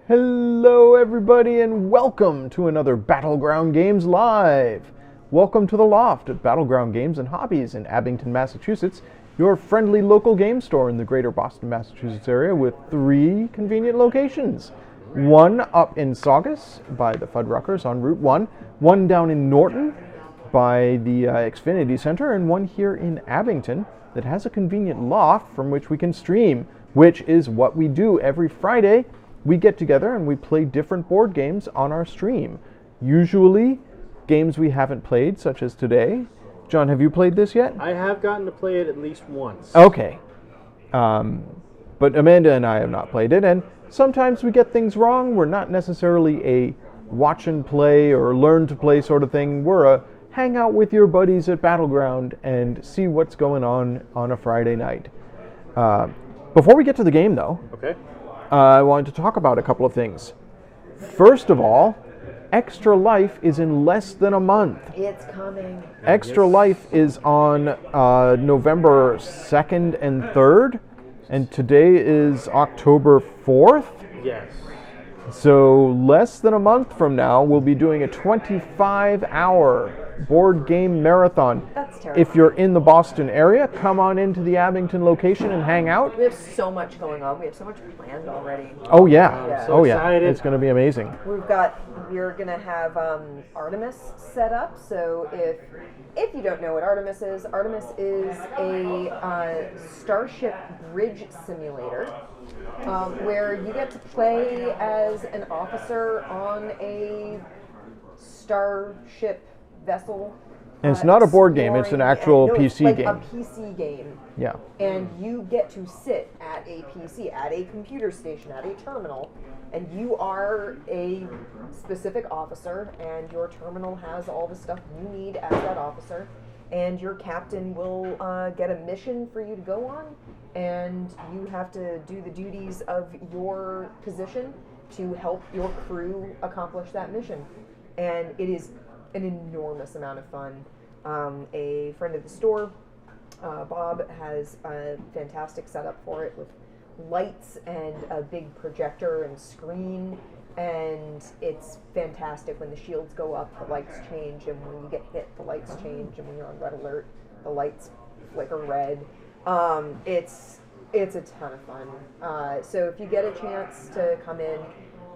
Hello everybody and welcome to another Battleground Games Live. Welcome to the Loft at Battleground Games and Hobbies in Abington, Massachusetts, your friendly local game store in the greater Boston, Massachusetts area with 3 convenient locations. One up in Saugus by the Fuddruckers on Route 1, one down in Norton by the Xfinity Center, and one here in Abington that has a convenient loft from which we can stream, which is what we do every Friday. We get together and we play different board games on our stream. Usually games we haven't played, such as today. John, have you played this yet? I have gotten to play it at least once. Okay. But Amanda and I have not played it, and sometimes we get things wrong. We're not necessarily a watch and play or learn to play sort of thing. We're a hang out with your buddies at Battleground and see what's going on a Friday night. Before we get to the game, though, Okay. I wanted to talk about a couple of things. First of all, Extra Life is in less than a month. It's coming. Extra Life is on November 2nd and 3rd, and today is October 4th. Yes. So less than a month from now, we'll be doing a 25-hour board game marathon. That's terrible. If you're in the Boston area, come on into the Abington location and hang out. We have so much going on. We have so much planned already. Oh yeah, Yeah. oh So yeah, excited. it's going to be amazing. We're gonna have Artemis set up. So if you don't know what Artemis is a starship bridge simulator where you get to play as an officer on a starship vessel. And it's not a board game, it's an actual it's PC like game. a PC game. Yeah. And you get to sit at a PC, at a computer station, at a terminal, and you are a specific officer, and your terminal has all the stuff you need as that officer, and your captain will get a mission for you to go on, and you have to do the duties of your position to help your crew accomplish that mission. And it is an enormous amount of fun. A friend of the store, Bob, has a fantastic setup for it with lights and a big projector and screen, and it's fantastic. When the shields go up, the lights change, and when you get hit, the lights change, and when you're on red alert, the lights flicker red. It's a ton of fun. So if you get a chance to come in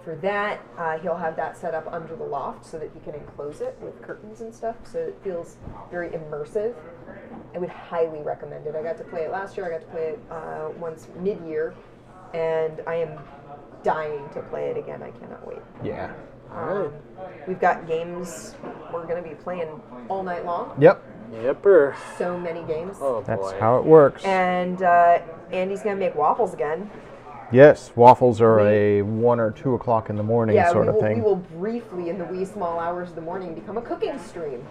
for that, he'll have that set up under the loft so that he can enclose it with curtains and stuff, so it feels very immersive. I would highly recommend it. I got to play it last year. I got to play it once mid-year, and I am dying to play it again. I cannot wait. Yeah. We've got games we're going to be playing all night long. Yep. Yepper. So many games. Oh That's boy. how it works. And Andy's going to make waffles again. Yes, waffles are a 1 or 2 o'clock in the morning sort of thing. We will briefly, in the wee small hours of the morning, become a cooking stream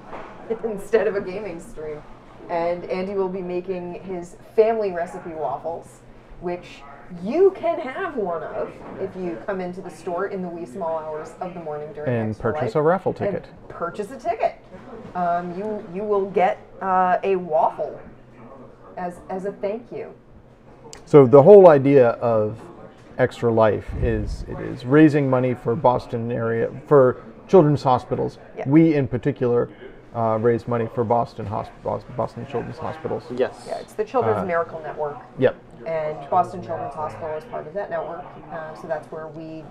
instead of a gaming stream. And Andy will be making his family recipe waffles, which you can have one of if you come into the store in the wee small hours of the morning during And Extra purchase Life. a raffle ticket. And purchase a ticket. You will get a waffle as a thank you. So the whole idea of Extra Life is raising money for Boston area, for children's hospitals. Yeah. We in particular raise money for Boston Children's Hospitals. Yes. Yeah, it's the Children's Miracle Network. Yep. And Boston Children's Hospital is part of that network, so that's where we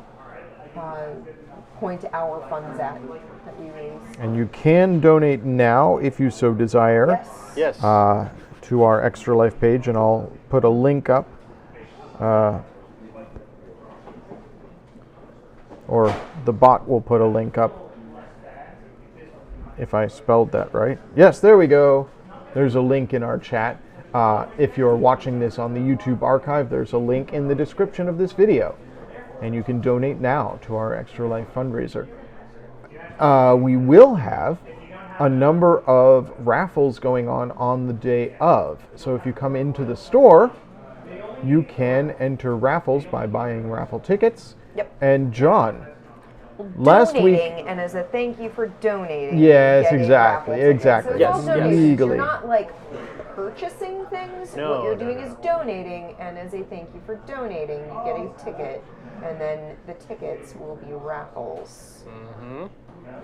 point our funds at that we raise. And you can donate now if you so desire. Yes. Yes. To our Extra Life page, and I'll put a link up. Or the bot will put a link up. If I spelled that right. Yes, there we go. There's a link in our chat. If you're watching this on the YouTube archive, there's a link in the description of this video. And you can donate now to our Extra Life fundraiser. We will have a number of raffles going on the day of. So if you come into the store, you can enter raffles by buying raffle tickets. Yep. And John, last week. Donating, and as a thank you for donating. Yes, you get a exactly, raffle ticket. exactly. So it's Yes, all yes. donations. Legally. You're not like purchasing things. No, what you're no, doing no. is donating, and as a thank you for donating, you get a ticket, and then the tickets will be raffles. Mm-hmm.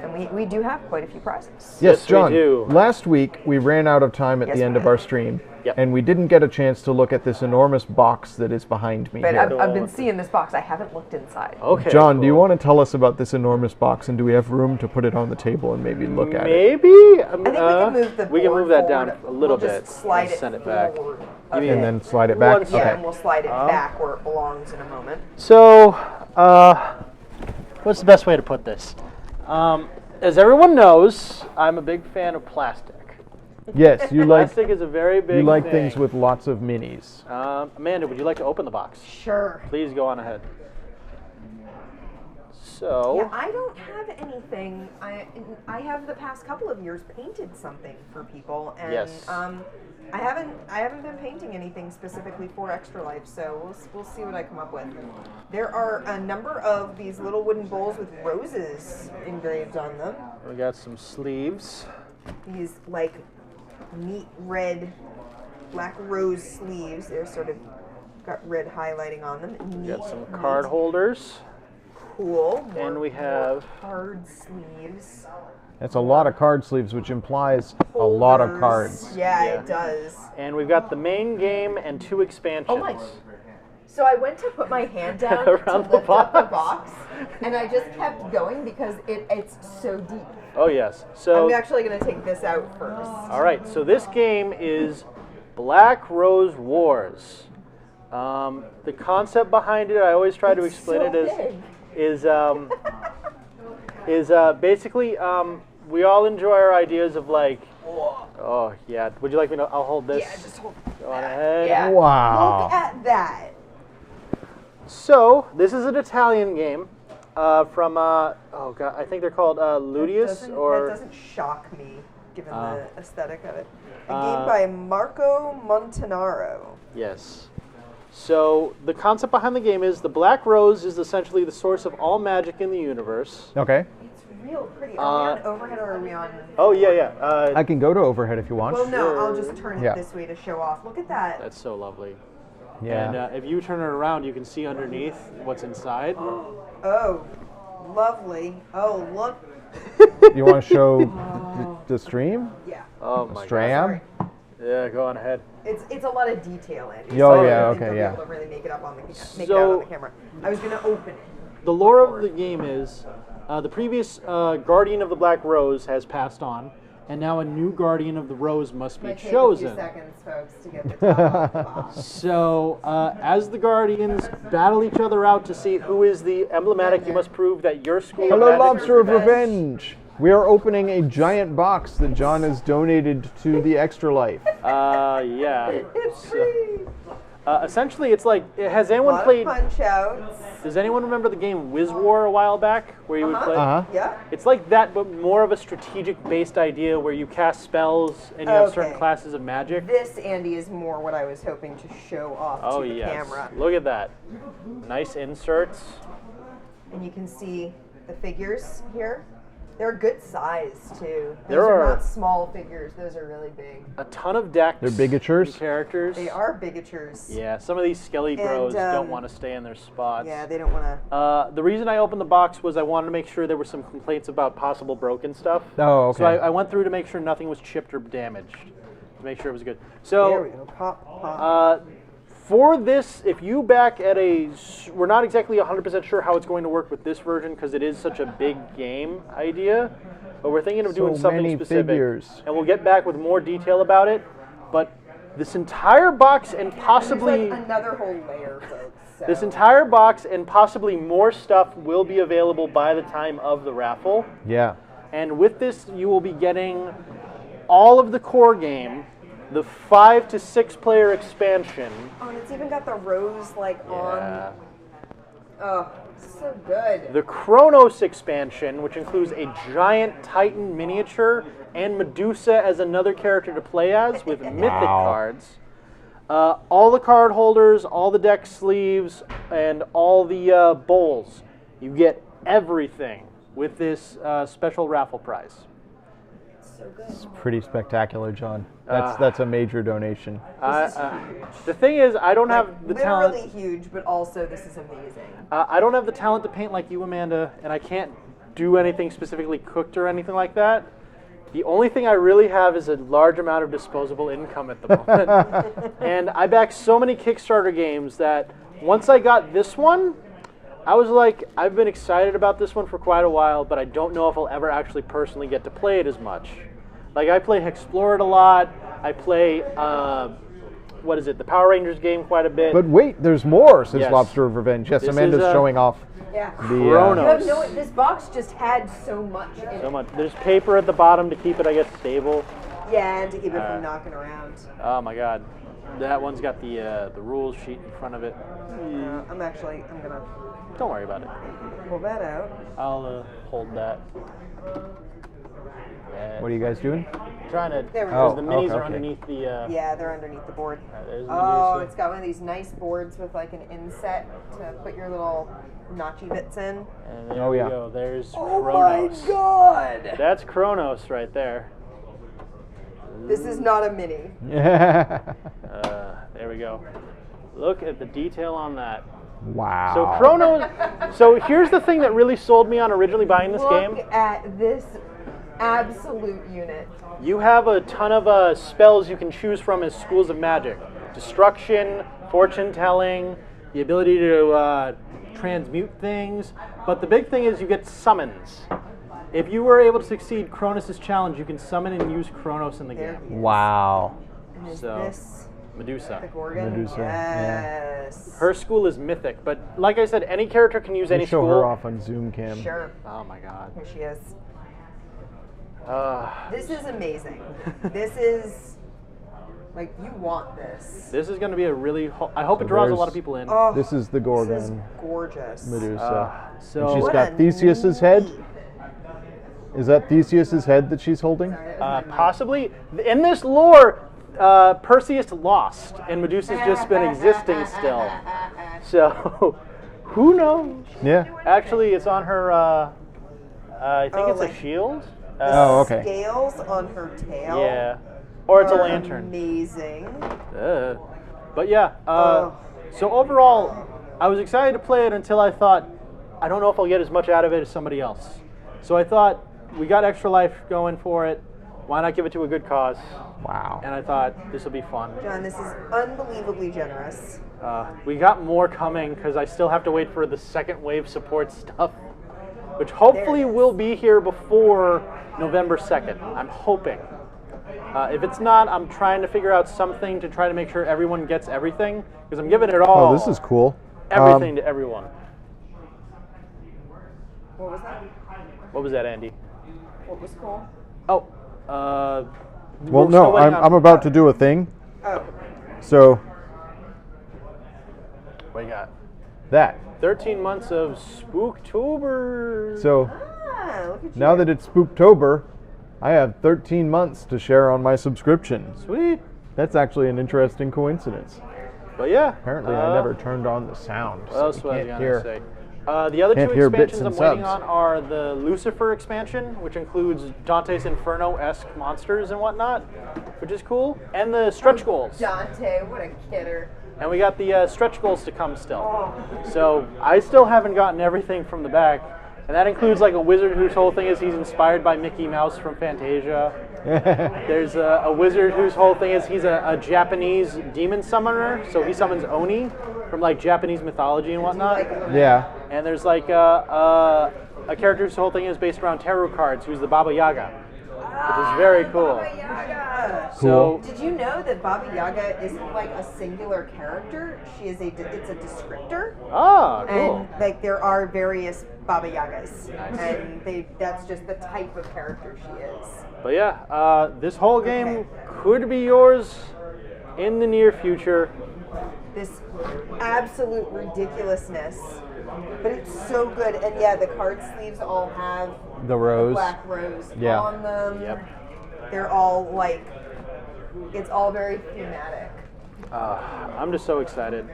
And we do have quite a few prizes. Yes, Yes, we John. do. Last week we ran out of time at Yes, the end we of our did. stream, Yep. and we didn't get a chance to look at this enormous box that is behind me But here. I've been seeing this box. I haven't looked inside. Okay. John, do you cool. want to tell us about this enormous box, and do we have room to put it on the table and maybe look at it? Maybe. I think we can move the we can board move that forward. down a little We'll bit. just slide it Send it back. forward a You mean- bit. And then slide it back? One Yeah, Okay. and we'll slide it back where it belongs in a moment. So, what's the best way to put this? As everyone knows, I'm a big fan of plastic. Yes, you like Plastic is a very big you like thing. things with lots of minis. Amanda, would you like to open the box? Sure. Please go on ahead. So, Yeah, I don't have anything. I have the past couple of years painted something for people, and Yes. I haven't been painting anything specifically for Extra Life, so we'll see what I come up with. There are a number of these little wooden bowls with roses engraved on them. we got some sleeves. These like neat red, black rose sleeves. They're sort of got red highlighting on them. We Neat, got some neat. card holders. Cool. And More- we have- more card sleeves. That's a lot of card sleeves, which implies a lot of Holders. cards. Yeah, Yeah. it does. And we've got the main game and 2 expansions. Oh my! So I went to put my hand down Around to the lift up the box. box, and I just kept going because it's so deep. Oh yes. So, I'm actually going to take this out first. all right. So this game is Black Rose Wars. The concept behind it, I always try to It's explain so it as big. is basically we all enjoy our ideas of like. Oh yeah. Would you like me to? I'll hold this. Yeah, just hold Go on that. ahead. Yeah. Wow. Look at that. So this is an Italian game from oh god, I think they're called Ludius That or doesn't shock me, given the aesthetic of it. A Uh, game by Marco Montanaro. yes. So the concept behind the game is the Black Rose is essentially the source of all magic in the universe. Okay. It's real pretty. Are we on overhead or are we on? Oh yeah, yeah. I can go to overhead if you want. Well, no, I'll just turn it Yeah. this way to show off. Look at that. That's so lovely. Yeah. And if you turn it around, you can see underneath what's inside. Oh, lovely. Oh, look. You want to show the stream? Yeah. Oh my god. Stram? Yeah, go on ahead. It's a lot of detail, Andy. Oh, so I yeah, don't think okay, they'll yeah. Be able to really make it up on the make it So- out on the camera. I was gonna open it. The lore of the game is the previous guardian of the Black Rose has passed on, and now a new guardian of the Rose must be Might take a chosen. few seconds, folks, to get the top off the box. So, as the Guardians battle each other out to see who is the emblematic, you must prove that your school. of Hello, magic- Lobster of Revenge. We are opening a giant box that John has donated to the Extra Life. Yeah. It's free. Essentially, it's like, has A anyone lot played? of punch outs. Does anyone remember the game Wiz War a while back, where you would play? Uh-huh. Yeah. It's like that, but more of a strategic-based idea where you cast spells and you have certain Okay. classes of magic. This, Andy, is more what I was hoping to show off Oh to the yes, camera. look at that. Nice inserts. And you can see the figures here. They're a good size too. Those There are are- not small figures. Those are really big. A ton of decks. They're bigatures? and characters. They are bigatures. Yeah, some of these skelly bros And, don't want to stay in their spots. Yeah, they don't want to. The reason I opened the box was I wanted to make sure there were some complaints about possible broken stuff. Oh, okay. So I went through to make sure nothing was chipped or damaged, to make sure it was good. There we So go. Pop, pop. for this, if you back at we're not exactly 100% sure how it's going to work with this version because it is such a big game idea, but we're thinking of doing So something many specific. figures. And we'll get back with more detail about it. But this entire box and There's possibly... like another whole layer, folks. So. This entire box and possibly more stuff will be available by the time of the raffle. Yeah. And with this, you will be getting all of the core game, the 5 to 6 player expansion. Oh, and it's even got the rose like Yeah. on. Oh, so good. The Chronos expansion, which includes a giant Titan miniature and Medusa as another character to play as with mythic Wow. cards. All the card holders, all the deck sleeves, and all the bowls. You get everything with this special raffle prize. So good. It's pretty spectacular, John. That's a major donation. The thing is, I don't have the talent. Literally huge, but also this is amazing. I don't have the talent to paint like you, Amanda, and I can't do anything specifically cooked or anything like that. The only thing I really have is a large amount of disposable income at the moment. And I back so many Kickstarter games that once I got this one, I was like, I've been excited about this one for quite a while, but I don't know if I'll ever actually personally get to play it as much. Like, I play Explore It a lot. I play, the Power Rangers game quite a bit. But wait, there's more, says Yes. Lobster of Revenge. Yes, This Amanda's is, showing off Yeah. the... Chronos. You have this box just had so much in So it. much. There's paper at the bottom to keep it, I guess, stable. Yeah, and to keep it from knocking around. Oh my god. That one's got the rules sheet in front of it. I'm gonna Don't worry about it. pull that out. I'll hold that. What are you guys doing? Trying to, There we because go. the minis okay. are underneath the. Yeah, they're underneath the board. There's Oh, Medusa. it's got one of these nice boards with like an inset to put your little notchy bits in. And there Oh, we yeah. go. There's Oh Chronos. my god! That's Chronos right there. This is not a mini. There we go. Look at the detail on that. Wow. So Chronos. So here's the thing that really sold me on originally buying this game. Look at this absolute unit. You have a ton of spells you can choose from as schools of magic. Destruction, fortune telling, the ability to transmute things. But the big thing is you get summons. If you were able to succeed Kronos' challenge, you can summon and use Chronos in the There game. he is. Wow. And is So, this the Medusa. Gorgon? Medusa, yeah. Yes. Her school is mythic, but like I said, any character can use any Show school. her off on Zoom cam. Sure. Oh my god. Here she is. Uh, This is amazing. This is like you want this. this is going to be a really. I hope it draws a lot of there's- people in. Oh, This is the this is Gorgon gorgeous. Medusa. So and she's What got a Theseus's head. Is that Theseus's head that she's holding? possibly in this lore, Perseus lost, and Medusa's just been existing still. So, who knows? Yeah. Actually, it's on her. I think Oh, it's like- a shield. Oh, okay. Scales on her tail. Yeah, or it's a are lantern. Amazing. But yeah. Oh. So overall, I was excited to play it until I thought, I don't know if I'll get as much out of it as somebody else. So I thought, we got Extra Life going for it. Why not give it to a good cause? Wow. And I thought this will be fun. John, this is unbelievably generous. We got more coming because I still have to wait for the second wave support stuff, which hopefully There it is. will be here before November 2nd. I'm hoping. If it's not, I'm trying to figure out something to try to make sure everyone gets everything, because I'm giving it all. Oh, this is cool. Everything to everyone. What was that? What was that, Andy? What was cool? Oh, Well, we're still no, waiting I'm about to do a thing. Oh, So What you got? that. 13 months of Spooktober. So look at you. now that it's Spooktober, I have 13 months to share on my subscription. Sweet. That's actually an interesting coincidence. But yeah. Apparently, I never turned on the sound. What So else you was I can't going hear. to say? The other Can't two hear bits expansions and I'm waiting subs. on are the Lucifer expansion, which includes Dante's Inferno-esque monsters and whatnot, which is cool, and the stretch goals. Dante, what a kidder. And we got the stretch goals to come still. So I still haven't gotten everything from the back. And that includes like a wizard whose whole thing is he's inspired by Mickey Mouse from Fantasia. There's a wizard whose whole thing is he's a Japanese demon summoner, so he summons Oni from like Japanese mythology and whatnot. Yeah. And there's like a character whose whole thing is based around tarot cards, who's the Baba Yaga, which is very cool. Baba Yaga. So Did you know that Baba Yaga isn't like a singular character? She is it's a descriptor. cool. And like there are various Baba Yagas, and that's just the type of character she is. But yeah, this whole game could be yours in the near future. This absolute ridiculousness, but it's so good. And yeah, the card sleeves all have The rose. black rose Yeah. on them. Yep. They're all like, it's all very thematic. I'm just so excited.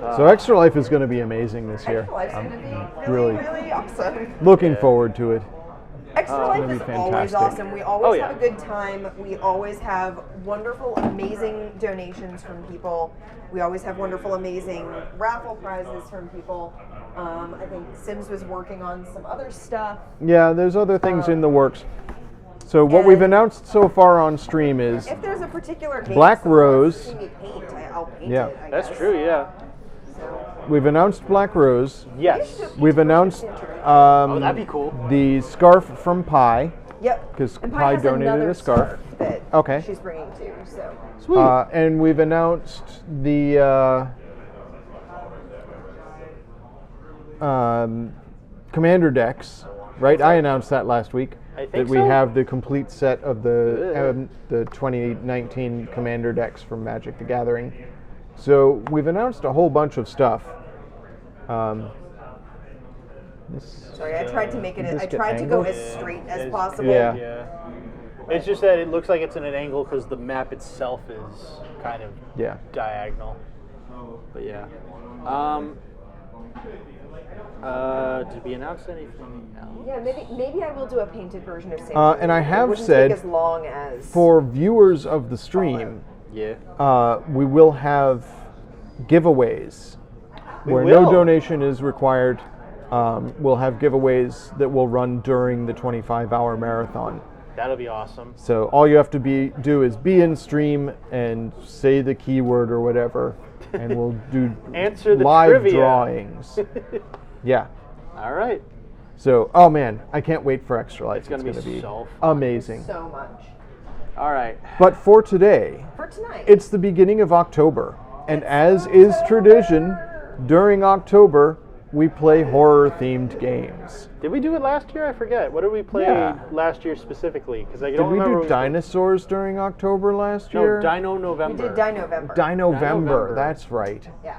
So Extra Life is going to be amazing this year. Extra Life's I'm going to be really, really really awesome. looking forward to it. Extra Life gonna is be always fantastic. awesome. We always yeah. have a good time. We always have wonderful, amazing donations from people. We always have wonderful, amazing raffle prizes from people. I think Sims was working on some other stuff. Yeah, there's other things in the works. So what we've announced so far on stream is If there's a particular game Black someone wants Rose. to see me paint, I'll paint Yeah. it. I That's guess. true, yeah. So, we've announced Black Rose. Yes. We've announced Oh, that'd be cool. the scarf from Pi. yep. 'Cause And Pi has donated another a scarf. that Okay. she's bringing too. So Sweet. And we've announced the commander decks, right? I announced that last week. I think that we so. have the complete set of Good. the 2019 commander decks from Magic the Gathering. So we've announced a whole bunch of stuff. sorry, I tried to make it. I Biscuit tried to go angle? as straight as It's- possible. Yeah. Yeah. It's just that it looks like it's in an angle because the map itself is kind of Yeah. diagonal. But yeah. Did we announce anything else? Yeah, maybe I will do a painted version of Saint. And I have it wouldn't said take as long as For viewers of the stream, Yeah. we will have giveaways where will. no donation is required. We'll have giveaways that will run during the 25-hour marathon. That'll be awesome. So all you have to do is be in stream and say the keyword or whatever, and we'll do Answer the live trivia. drawings. Yeah. All right. So, oh man, I can't wait for Extra Life. It's gonna be so fun. amazing. so much All right. But for today, for tonight. it's the beginning of October, and as is tradition, during October, we play horror-themed games. Did we do it last year? I forget. What did we play Yeah. last year specifically? Because I Did don't we remember. do dinosaurs during October last No, year? Dino we November. did Dino-vember. Dino-vember, that's right. Yeah.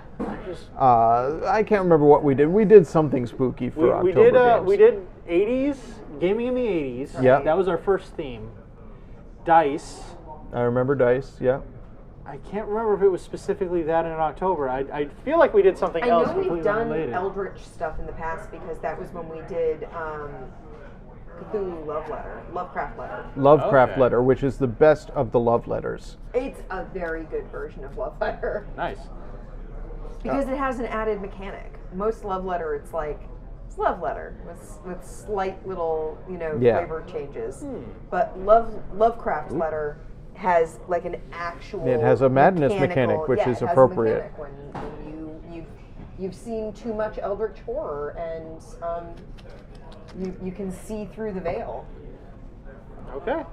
I can't remember what we did. We did something spooky for We October did. games. We did 80s gaming in the 80s. Yeah. That was our first theme. Dice. I remember dice. Yeah. I can't remember if it was specifically that in October. I feel like we did something I else know completely we've done unrelated. Eldritch stuff in the past because that was when we did Cthulhu Lovecraft Letter. Lovecraft Okay. Letter, which is the best of the love letters. It's a very good version of Love Letter Nice. because it has an added mechanic. Most Love Letter, it's like it's Love Letter with slight little Yeah. flavor changes. But Lovecraft Letter has like an actual. It has a madness mechanical- mechanic, which yeah, is it has a appropriate. mechanic when you've seen too much Eldritch horror and you can see through the veil. Okay.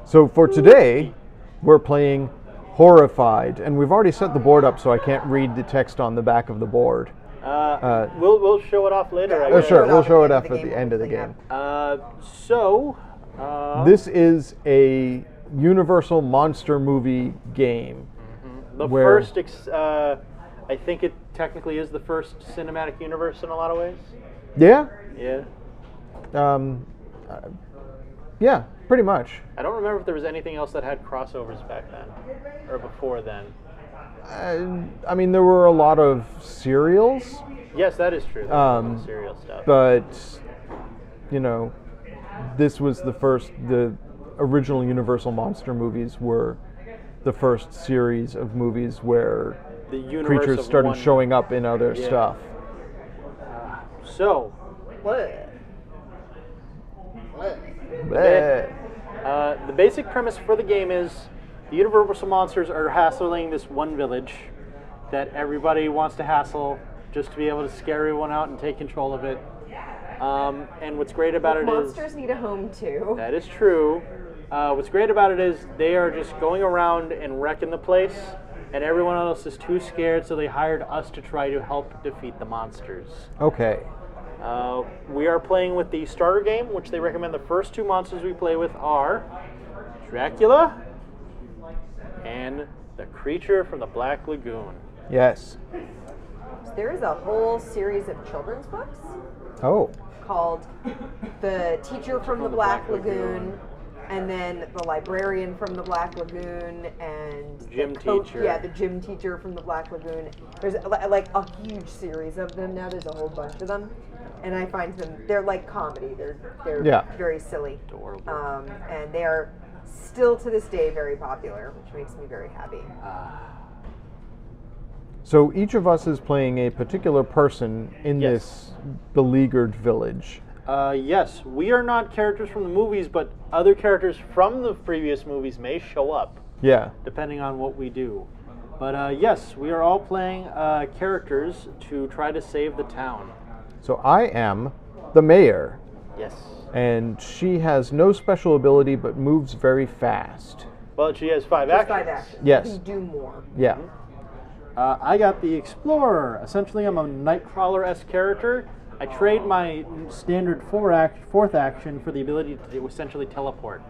So for today, we're playing Horrified, and we've already set the board up, so I can't read the text on the back of the board. We'll show it off later. I Yeah, guess. Sure, it we'll off show at it the off end at of the the game end of the when we game. This is a Universal Monster movie game. The where- first, I think it technically is the first cinematic universe in a lot of ways. Yeah? Yeah. Yeah, pretty much. I don't remember if there was anything else that had crossovers back then or before then. I mean, there were a lot of serials, Yes, that is true. There was some serial stuff. but, this was the original Universal Monster movies were the first series of movies where the universe creatures of started one- showing up in other Yeah. stuff. So, What? Bleh. the basic premise for the game is the Universal Monsters are hassling this one village that everybody wants to hassle just to be able to scare everyone out and take control of it. And what's great about it is Monsters need a home too. that is true. What's great about it is they are just going around and wrecking the place, and everyone else is too scared, so they hired us to try to help defeat the monsters. Okay. We are playing with the starter game, which they recommend the first two monsters we play with are Dracula and the creature from the Black Lagoon. Yes. There is a whole series of children's books Oh. called The Teacher from the Black Lagoon And then the librarian from the Black Lagoon and Gym the coach, teacher. Yeah, the gym teacher from the Black Lagoon. There's like a huge series of them now. There's a whole bunch of them, and I find them, they're like comedy. They're very silly. Adorable. And they are still to this day very popular, which makes me very happy. So each of us is playing a particular person in Yes. this beleaguered village. Yes, we are not characters from the movies, but other characters from the previous movies may show up, Yeah. depending on what we do. But yes, we are all playing characters to try to save the town. So I am the mayor, Yes. and she has no special ability but moves very fast. Well, she has 5 Just actions. 5 actions. Yes. You can do more. Yeah. I got the Explorer. Essentially, I'm a Nightcrawler-esque character. I trade my standard 4th action for the ability to essentially teleport.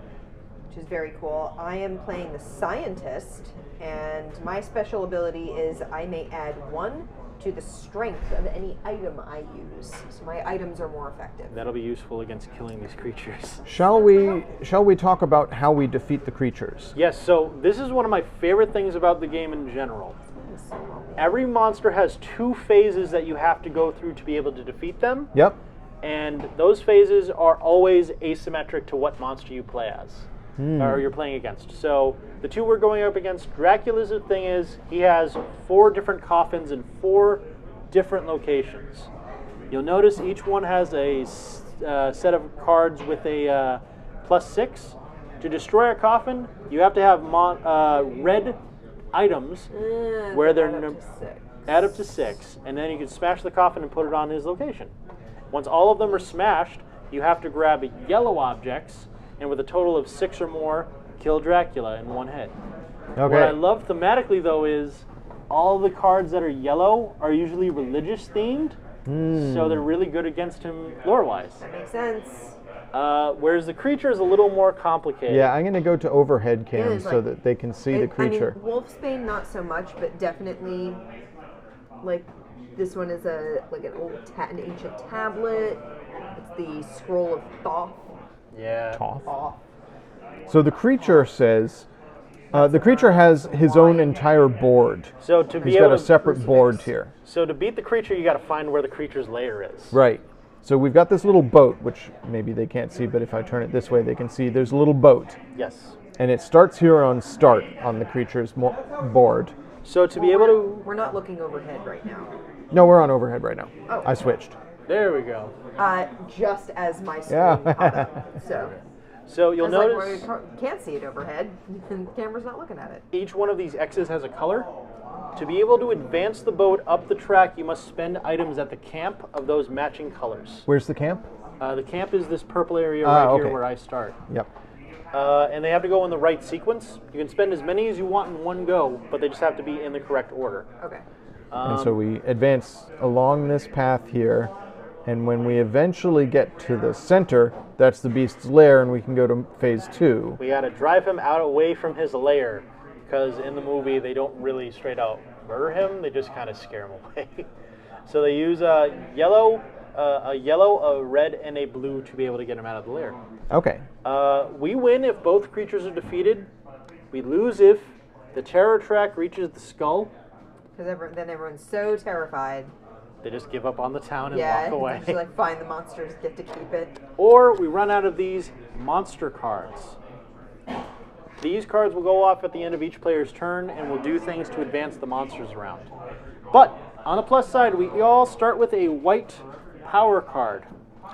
Which is very cool. I am playing the Scientist, and my special ability is I may add 1 to the strength of any item I use. So my items are more effective. That'll be useful against killing these creatures. Shall we talk about how we defeat the creatures? Yes, so this is one of my favorite things about the game in general. Every monster has 2 phases that you have to go through to be able to defeat them, Yep. and those phases are always asymmetric to what monster you play as, or you're playing against. So the 2 we're going up against, Dracula's thing is he has 4 different coffins in 4 different locations. You'll notice each one has a set of cards with a +6. To destroy a coffin, you have to have red items where they're add up to 6, and then you can smash the coffin and put it on his location. Once all of them are smashed, you have to grab yellow objects, and with a total of 6 or more, kill Dracula in 1 hit. Okay. What I love thematically, though, is all the cards that are yellow are usually religious themed, so they're really good against him lore-wise. That makes sense. Whereas the creature is a little more complicated. Yeah, I'm going to go to overhead cam is, so like- that they can see the creature. I mean, Wolfsbane not so much, but definitely, like, this one is an ancient tablet. It's the Scroll of Thoth. Yeah. Toth. So the creature says, the creature has his own entire board. So to be He's able got a to, separate board here. so to beat the creature, you got to find where the creature's lair is. Right. So we've got this little boat, which maybe they can't see, but if I turn it this way, they can see there's a little boat. Yes. And it starts here on start on the creature's board. So to be able to, We're not looking overhead right now. No, we're on overhead right now. Oh. I switched. there we go. Just as my screen Yeah. popped up. So you'll I was notice like, well, you can't see it overhead, and the camera's not looking at it. each one of these X's has a color. To be able to advance the boat up the track, you must spend items at the camp of those matching colors. Where's the camp? The camp is this purple area right okay. here where I start. Yep. And they have to go in the right sequence. You can spend as many as you want in one go, but they just have to be in the correct order. Okay. And so we advance along this path here, and when we eventually get to the center, that's the beast's lair, and we can go to phase 2. We got to drive him out away from his lair, because in the movie they don't really straight out murder him; they just kind of scare him away. So they use a yellow, a red, and a blue to be able to get him out of the lair. Okay. We win if both creatures are defeated. We lose if the terror track reaches the skull. Because then everyone's so terrified. They just give up on the town and Yeah, walk away. just like find the monsters, get to keep it. Or we run out of these monster cards. These cards will go off at the end of each player's turn and will do things to advance the monsters around. But on the plus side, we all start with a white power card.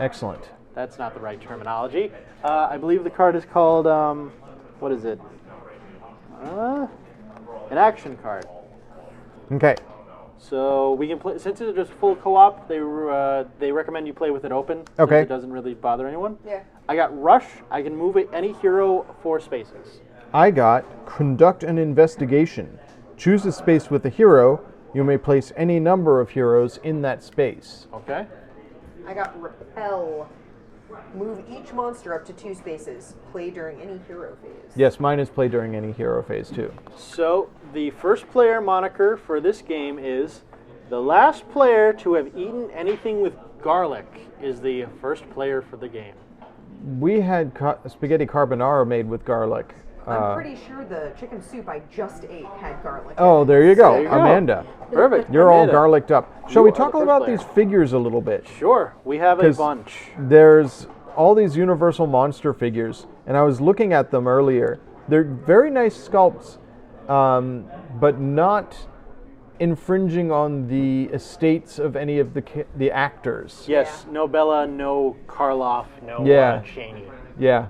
Excellent. That's not the right terminology. I believe the card is called, what is it? An action card. Okay. So we can play, since it's just full co-op, they recommend you play with it open. Okay. Since it doesn't really bother anyone. Yeah. I got Rush. I can move any hero 4 spaces. I got Conduct an Investigation. Choose a space with a hero. You may place any number of heroes in that space. Okay. I got Repel. Move each monster up to 2 spaces. Play during any hero phase. Yes, mine is play during any hero phase too. So the first player moniker for this game is the last player to have eaten anything with garlic is the first player for the game. we had spaghetti carbonara made with garlic. I'm pretty sure the chicken soup I just ate had garlic. Oh, in it. there you go, There you go. Amanda. Perfect. You're all Amanda. garlicked up. Shall You we are talk the first about player. these figures a little bit? Sure, we have a 'Cause bunch. There's all these Universal monster figures, and I was looking at them earlier. They're very nice sculpts, but not infringing on the estates of any of the actors. Yes, no Bella, no Karloff, no Yeah. Cheney. Yeah.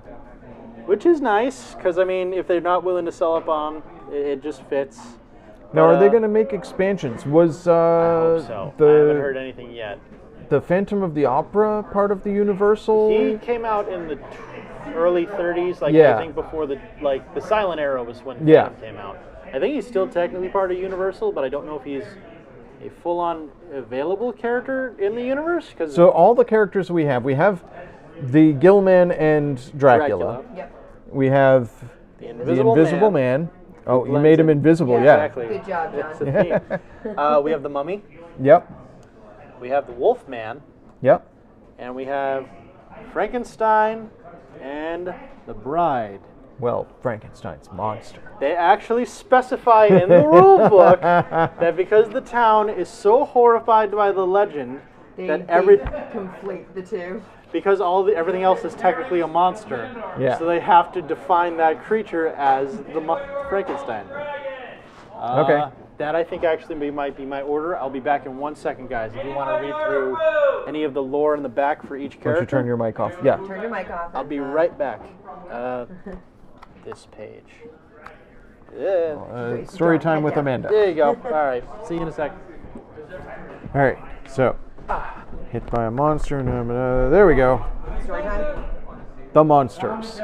Which is nice, because, I mean, if they're not willing to sell up on, it just fits. Now, But, are they going to make expansions? Was I hope so. I haven't heard anything yet. the Phantom of the Opera part of the Universal? He came out in the early 30s, like Yeah. I think before the silent era was when Yeah. Phantom came out. I think he's still technically part of Universal, but I don't know if he's a full-on available character in the universe. Cause So all the characters we have the Gillman and Dracula. Yep. We have The the Invisible Invisible Man. Man. Oh, you blends made him in. invisible, Yeah, yeah. Exactly. Good job, It's John. a theme. We have the Mummy. Yep. We have the Wolfman. Yep. And we have Frankenstein and the Bride. Well, Frankenstein's monster. They actually specify in the rule book that because the town is so horrified by the legend They conflate the two. because everything else is technically a monster. Yeah. So they have to define that creature as the Frankenstein. Okay. That I think actually might be my order. I'll be back in 1 second, guys. If you want to read through any of the lore in the back for each Why character, don't you turn your mic off? Yeah. Turn your mic off. I'll and, be right back. This page. Yeah. Story time with Amanda. There you go. All right. See you in a sec. All right. So, hit by a monster. There we go. Story time. The monsters.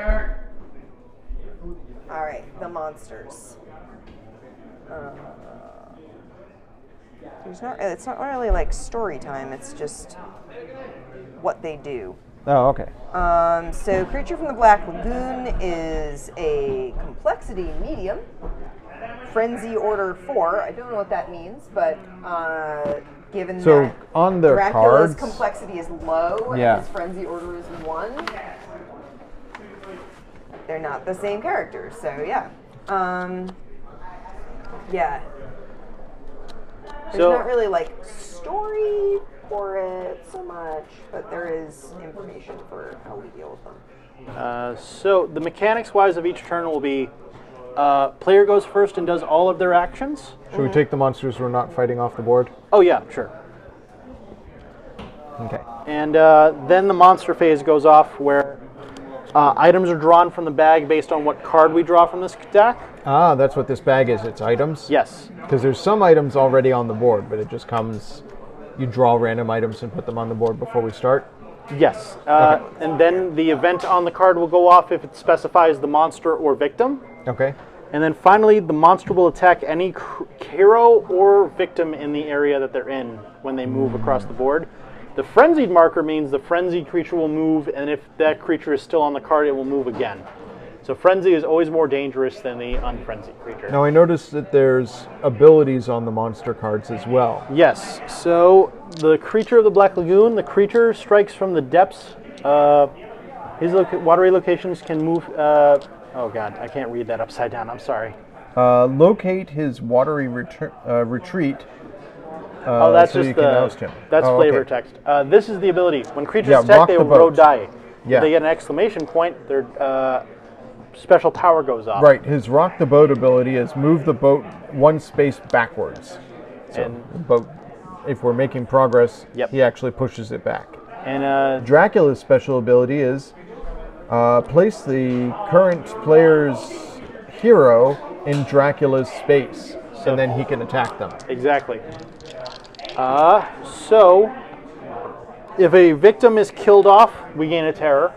All right, the monsters. It's not really like story time. It's just what they do. Oh, okay. So Creature from the Black Lagoon is a complexity medium. Frenzy Order 4. I don't know what that means, but given So that on their Dracula's cards, complexity is low Yeah. and his Frenzy Order is 1, they're not the same characters. So yeah. Yeah. There's So- not really like story for it so much, but there is information for how we deal with them. So the mechanics-wise of each turn will be player goes first and does all of their actions. should we take the monsters we're not fighting off the board? Oh yeah, sure. Okay. And then the monster phase goes off where items are drawn from the bag based on what card we draw from this deck. Ah, that's what this bag is. It's items? Yes. Because there's some items already on the board, but it just comes, you draw random items and put them on the board before we start? Yes. And then the event on the card will go off if it specifies the monster or victim. Okay. And then finally, the monster will attack any hero or victim in the area that they're in when they move across the board. The frenzied marker means the frenzied creature will move, and if that creature is still on the card, it will move again. So frenzy is always more dangerous than the unfrenzied creature. Now I noticed that there's abilities on the monster cards as well. Yes. So the creature of the Black Lagoon, the creature strikes from the depths. His watery locations can move. Oh God, I can't read that upside down. I'm sorry. Locate his watery retreat. That's so just you can oust him. That's Oh, flavor okay. text. This is the ability. When creatures Yeah, attack, rock they the will roll boat. die. Yeah. If they get an exclamation point, their special power goes off. Right, his rock the boat ability is move the boat one space backwards. So And- the boat, if we're making progress, Yep. he actually pushes it back. And Dracula's special ability is place the current player's hero in Dracula's space, So- and then he can attack them. exactly. So if a victim is killed off, we gain a terror.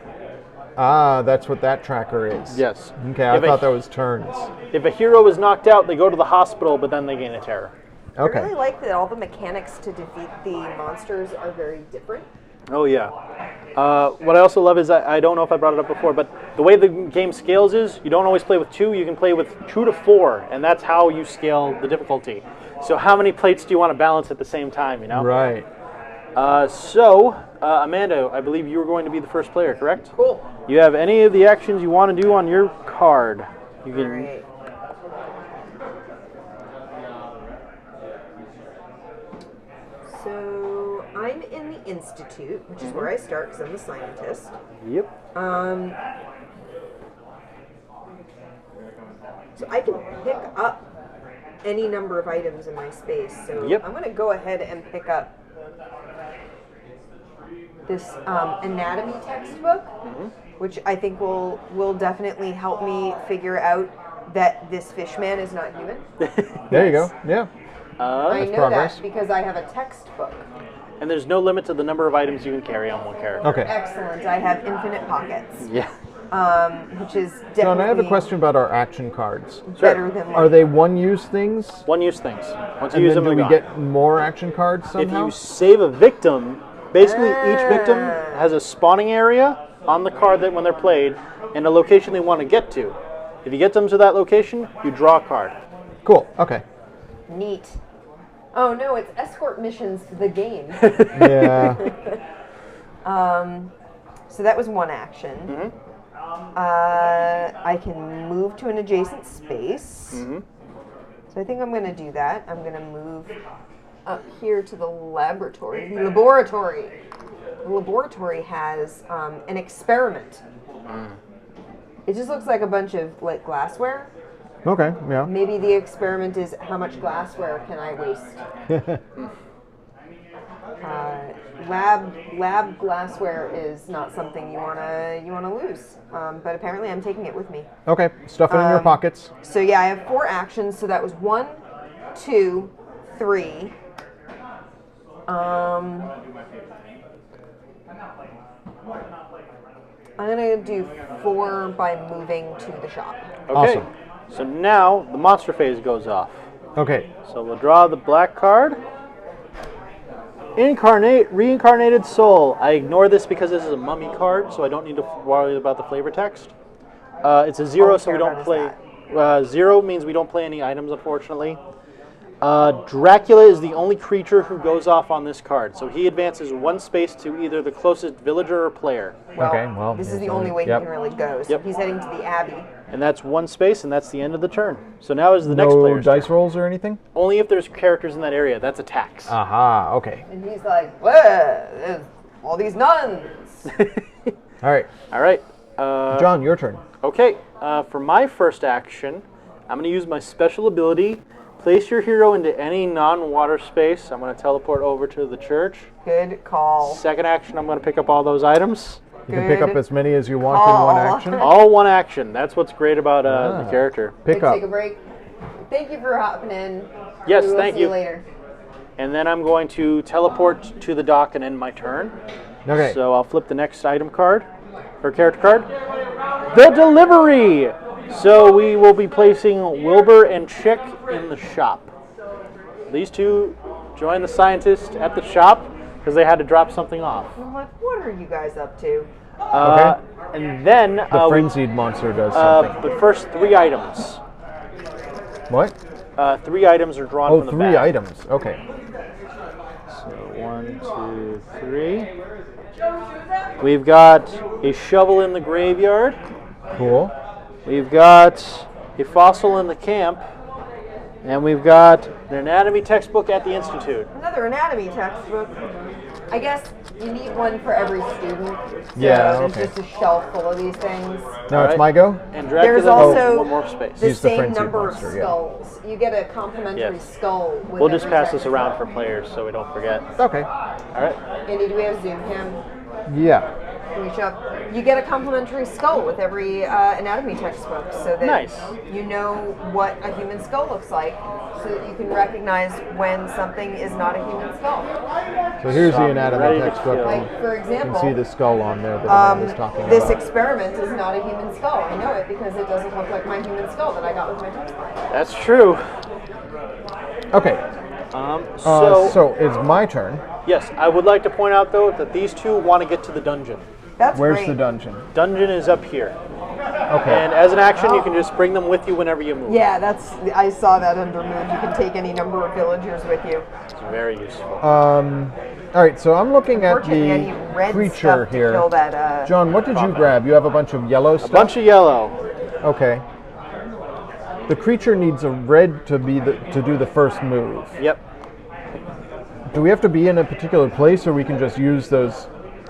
Ah, that's what that tracker is. Yes. Okay, I If a- thought that was turns. If a hero is knocked out, they go to the hospital, but then they gain a terror. I Okay. really like that all the mechanics to defeat the monsters are very different. Oh yeah. What I also love is I don't know if I brought it up before, but the way the game scales is you don't always play with 2. You can play with 2 to 4, and that's how you scale the difficulty. So how many plates do you want to balance at the same time? You know. Right. Amanda, I believe you were going to be the first player, correct? Cool. You have any of the actions you want to do on your card. You can. Alright. So I'm in the Institute, which is where I start because I'm the scientist. Yep. So I can pick up any number of items in my space. So Yep. I'm going to go ahead and pick up this anatomy textbook, which I think will definitely help me figure out that this fishman is not human. There you go. Yeah. I That's know progress. that because I have a textbook. And there's no limit to the number of items you can carry on one character. Okay. Excellent. I have infinite pockets, Yeah. which is definitely John, I have a question about our action cards. better than Are they one-use things? One-use things. Once you And use then them, do they're we gone. get more action cards If somehow? you save a victim, basically each victim has a spawning area on the card that when they're played and a location they want to get to. If you get them to that location, you draw a card. Cool. Okay. neat. Oh no, it's escort missions to the game. Yeah. So that was one action. Mm-hmm. I can move to an adjacent space. Mm-hmm. So I think I'm going to do that. I'm going to move up here to the laboratory. The laboratory. The laboratory has an experiment. It just looks like a bunch of like glassware. Okay. Yeah. Maybe the experiment is how much glassware can I waste? Lab glassware is not something you wanna lose, but apparently I'm taking it with me. Okay. Stuff it in your pockets. So yeah, I have 4 actions. So that was 1, 2, 3. I'm gonna do 4 by moving to the shop. Okay. Awesome. So now the monster phase goes off. Okay. So we'll draw the black card. Reincarnated soul. I ignore this because this is a mummy card, so I don't need to worry about the flavor text. It's a 0, so we don't play. 0 means we don't play any items, unfortunately. Dracula is the only creature who goes off on this card, so he advances 1 space to either the closest villager or player. Well, this is there's the only way yep. he can really go. So Yep. he's heading to the Abbey. And that's 1 space, and that's the end of the turn. So now is the next No player's dice turn. rolls or anything? Only if there's characters in that area. That's attacks. Aha. Okay. And he's like, "Well, all these nuns." All right. All right. John, your turn. Okay, for my first action, I'm going to use my special ability. Place your hero into any non-water space. I'm going to teleport over to the church. Good call. Second action, I'm going to pick up all those items. You can pick up Good as many as you want in one call. action. All 1 action. That's what's great about the character. Pick Good, up. take a break. Thank you for hopping in. Yes, We will thank see you. you later. And then I'm going to teleport to the dock and end my turn. Okay. So I'll flip the next item card, or character card. The delivery! So we will be placing Wilbur and Chick in the shop. These two join the scientist at the shop because they had to drop something off. I'm like, what are you guys up to? Okay. And then The frenzied monster does something. but first 3 items. What? 3 items are drawn Oh, from the 3 bag. items. Okay. So 1, 2, 3. We've got a shovel in the graveyard. Cool. We've got a fossil in the camp. And we've got an anatomy textbook at the Institute. Another anatomy textbook. I guess you need one for every student. So Yeah, there's okay. just a shelf full of these things. Now All it's right. my go? And Dracula There's has also 1 more space. The Use the same frenzied number monster, of yeah. skulls. You get a complimentary Yes. skull with We'll just every pass this textbook. around for players so we don't forget. Okay. All right. Andy, do we have Zoom cam? Yeah. Can we show up? You get a complimentary skull with every anatomy textbook, so that Nice. you know what a human skull looks like, so that you can recognize when something is not a human skull. So here's the Ready anatomy to textbook. kill. Like, for You can example, see the skull on there that I was talking this about. experiment is not a human skull. I know it because it doesn't look like my human skull that I got with my text line. That's true. Okay. So it's my turn. Yes, I would like to point out though that these two want to get to the dungeon. That's Where's great. the dungeon? Dungeon is up here. Okay. And as an action, you can just bring them with you whenever you move. Yeah, I saw that under move. You can take any number of villagers with you. It's very useful. All right, so I'm looking at Unfortunately, I the need red creature stuff to here. kill that. John, what did you grab? You have a bunch of yellow stuff? A bunch of yellow. Okay. The creature needs a red to do the first move. Yep. Do we have to be in a particular place, or we can just use those?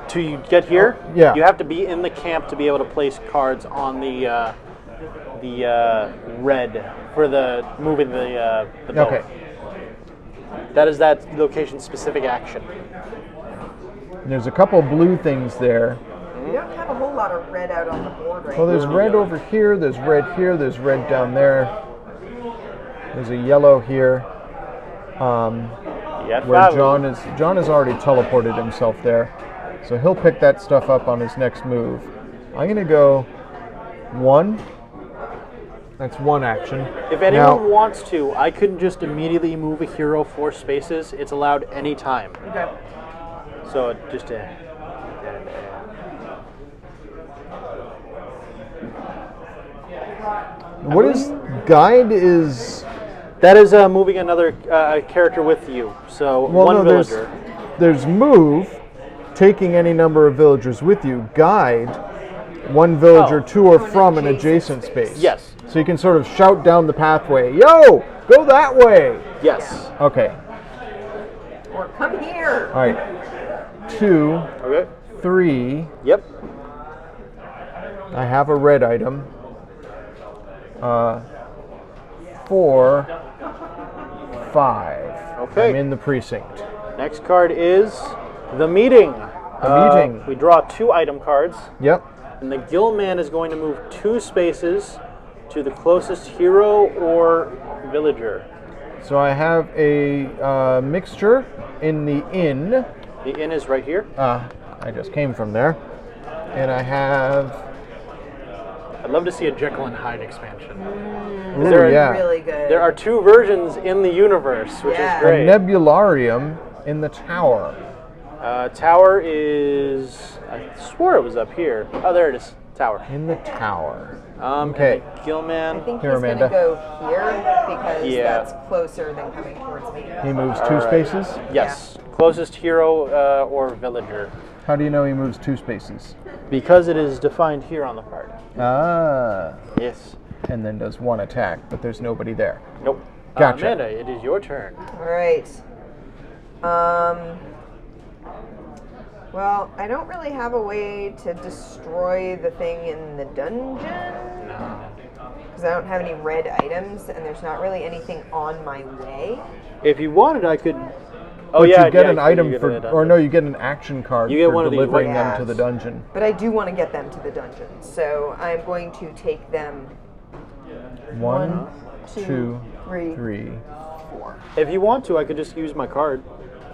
To get here, yeah. you have to be in the camp to be able to place cards on the red for the moving the boat. Okay. That is that location-specific action. There's a couple blue things there. We don't have a whole lot of red out on the board right Well, there's now. red over here, there's red here, there's red down there. There's a yellow here. Where John has already teleported himself there. So he'll pick that stuff up on his next move. I'm going to go 1. That's 1 action. If anyone wants to, I could just immediately move a hero 4 spaces. It's allowed any time. Okay. So just what is guide is? That is moving another character with you. So one villager. There's move, taking any number of villagers with you. Guide, 1 villager to or from an adjacent space. Yes. So you can sort of shout down the pathway, yo, go that way. Yes. Okay. Or come here. All right. 2, Okay. 3. Yep. I have a red item. 4, 5. Okay. I'm in the precinct. Next card is the meeting. The meeting. We draw 2 item cards, Yep. and the guild man is going to move 2 spaces to the closest hero or villager. So I have a mixture in the inn. The inn is right here. I just came from there. And I have... I'd love to see a Jekyll and Hyde expansion. Ooh, there yeah. Really good. There are 2 versions in the universe, which Yeah. is great. A nebularium in the tower. Tower is... I swore it was up here. Oh, there it is. Tower. In the tower. Okay. Okay. Gilman. I think Here, he's going Amanda. to go here because Yeah. that's closer than coming towards me. He moves 2 All right. spaces. Yes. Closest hero or villager. How do you know he moves 2 spaces? Because it is defined here on the card. Ah. Yes. And then does 1 attack, but there's nobody there. Nope. Gotcha. Amanda, it is your turn. All right. Well, I don't really have a way to destroy the thing in the dungeon No. because I don't have any red items, and there's not really anything on my way. If you wanted, I could... Oh, But yeah. you get yeah, an you item get for, it, or no, you get an action card You get for one of these, delivering right? them to the dungeon. But I do want to get them to the dungeon, so I'm going to take them 1, 2, 2, 3, 3. 4. If you want to, I could just use my card.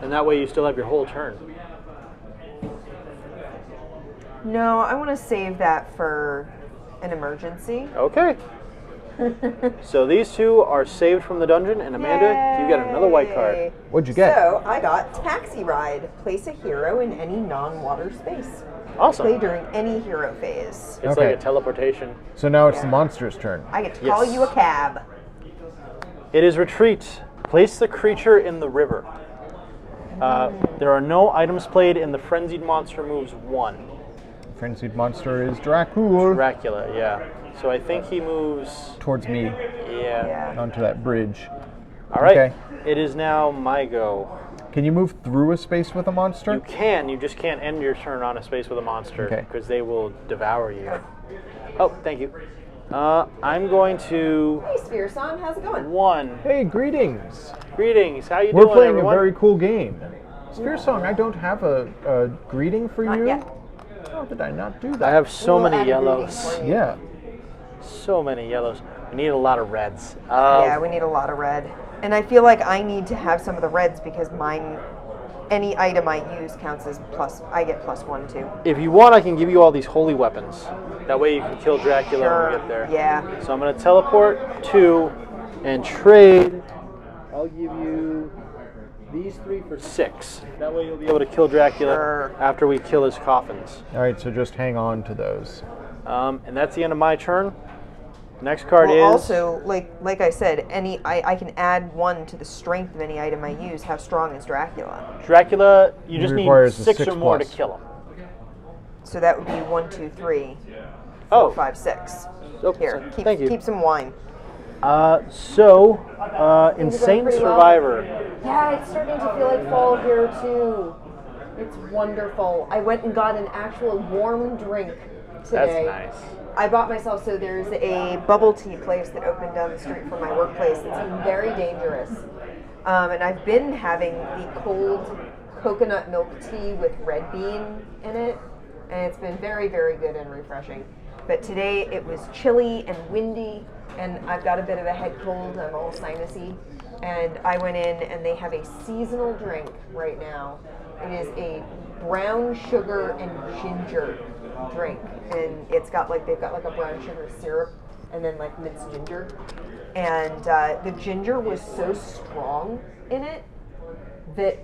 And that way you still have your whole turn. No, I want to save that for an emergency. Okay. So these 2 are saved from the dungeon, and Amanda, you get another white card. Yay. What'd you get? So I got Taxi Ride. Place a hero in any non-water space. Awesome. Play during any hero phase. It's Okay. like a teleportation. So now it's the monster's turn. I get to call Yes. you a cab. It is retreat. Place the creature in the river. There are no items played, and the frenzied monster moves 1. Frenzied monster is Dracula. Dracula, yeah. So I think he moves... Towards me, Yeah. Yeah. onto that bridge. All right. Okay. It is now my go. Can you move through a space with a monster? You can. You just can't end your turn on a space with a monster Okay. because they will devour you. Oh, thank you. I'm going to... Hey, Sphere Song, how's it going? 1. Hey, greetings. Greetings. How you We're doing, playing everyone? a very cool game. Sphere Song, I don't have a greeting for Not you. yet. How did I not do that? I have so We'll many add a greeting yellows. for you. Yeah. So many yellows. We need a lot of reds. Yeah, we need a lot of red. And I feel like I need to have some of the reds because any item I use counts as plus, I get +1 too. If you want, I can give you all these holy weapons. That way you can kill Dracula when we get there. Yeah. So I'm going to teleport 2 and trade. I'll give you these 3 for 6. That way you'll be able to kill Dracula Sure. after we kill his coffins. All right, so just hang on to those. And that's the end of my turn. Next card Well, is... also, like I said, I can add 1 to the strength of any item I use. How strong is Dracula? Dracula, you just need requires a 6 6 or more plus. to kill him. So that would be 1, 2, 3, 4, Oh. 5, 6. Oh, Here, thank you. keep some wine. Insane pretty well. Survivor. Yeah, it's starting to feel like fall here too. It's wonderful. I went and got an actual warm drink today. That's nice. I bought myself, so there's a bubble tea place that opened down the street from my workplace. It's very dangerous. And I've been having the cold coconut milk tea with red bean in it. And it's been very, very good and refreshing. But today it was chilly and windy, and I've got a bit of a head cold. I'm all sinusy. And I went in, and they have a seasonal drink right now. It is a brown sugar and ginger drink. And they've got like a brown sugar syrup and then like minced ginger. And the ginger was so strong in it that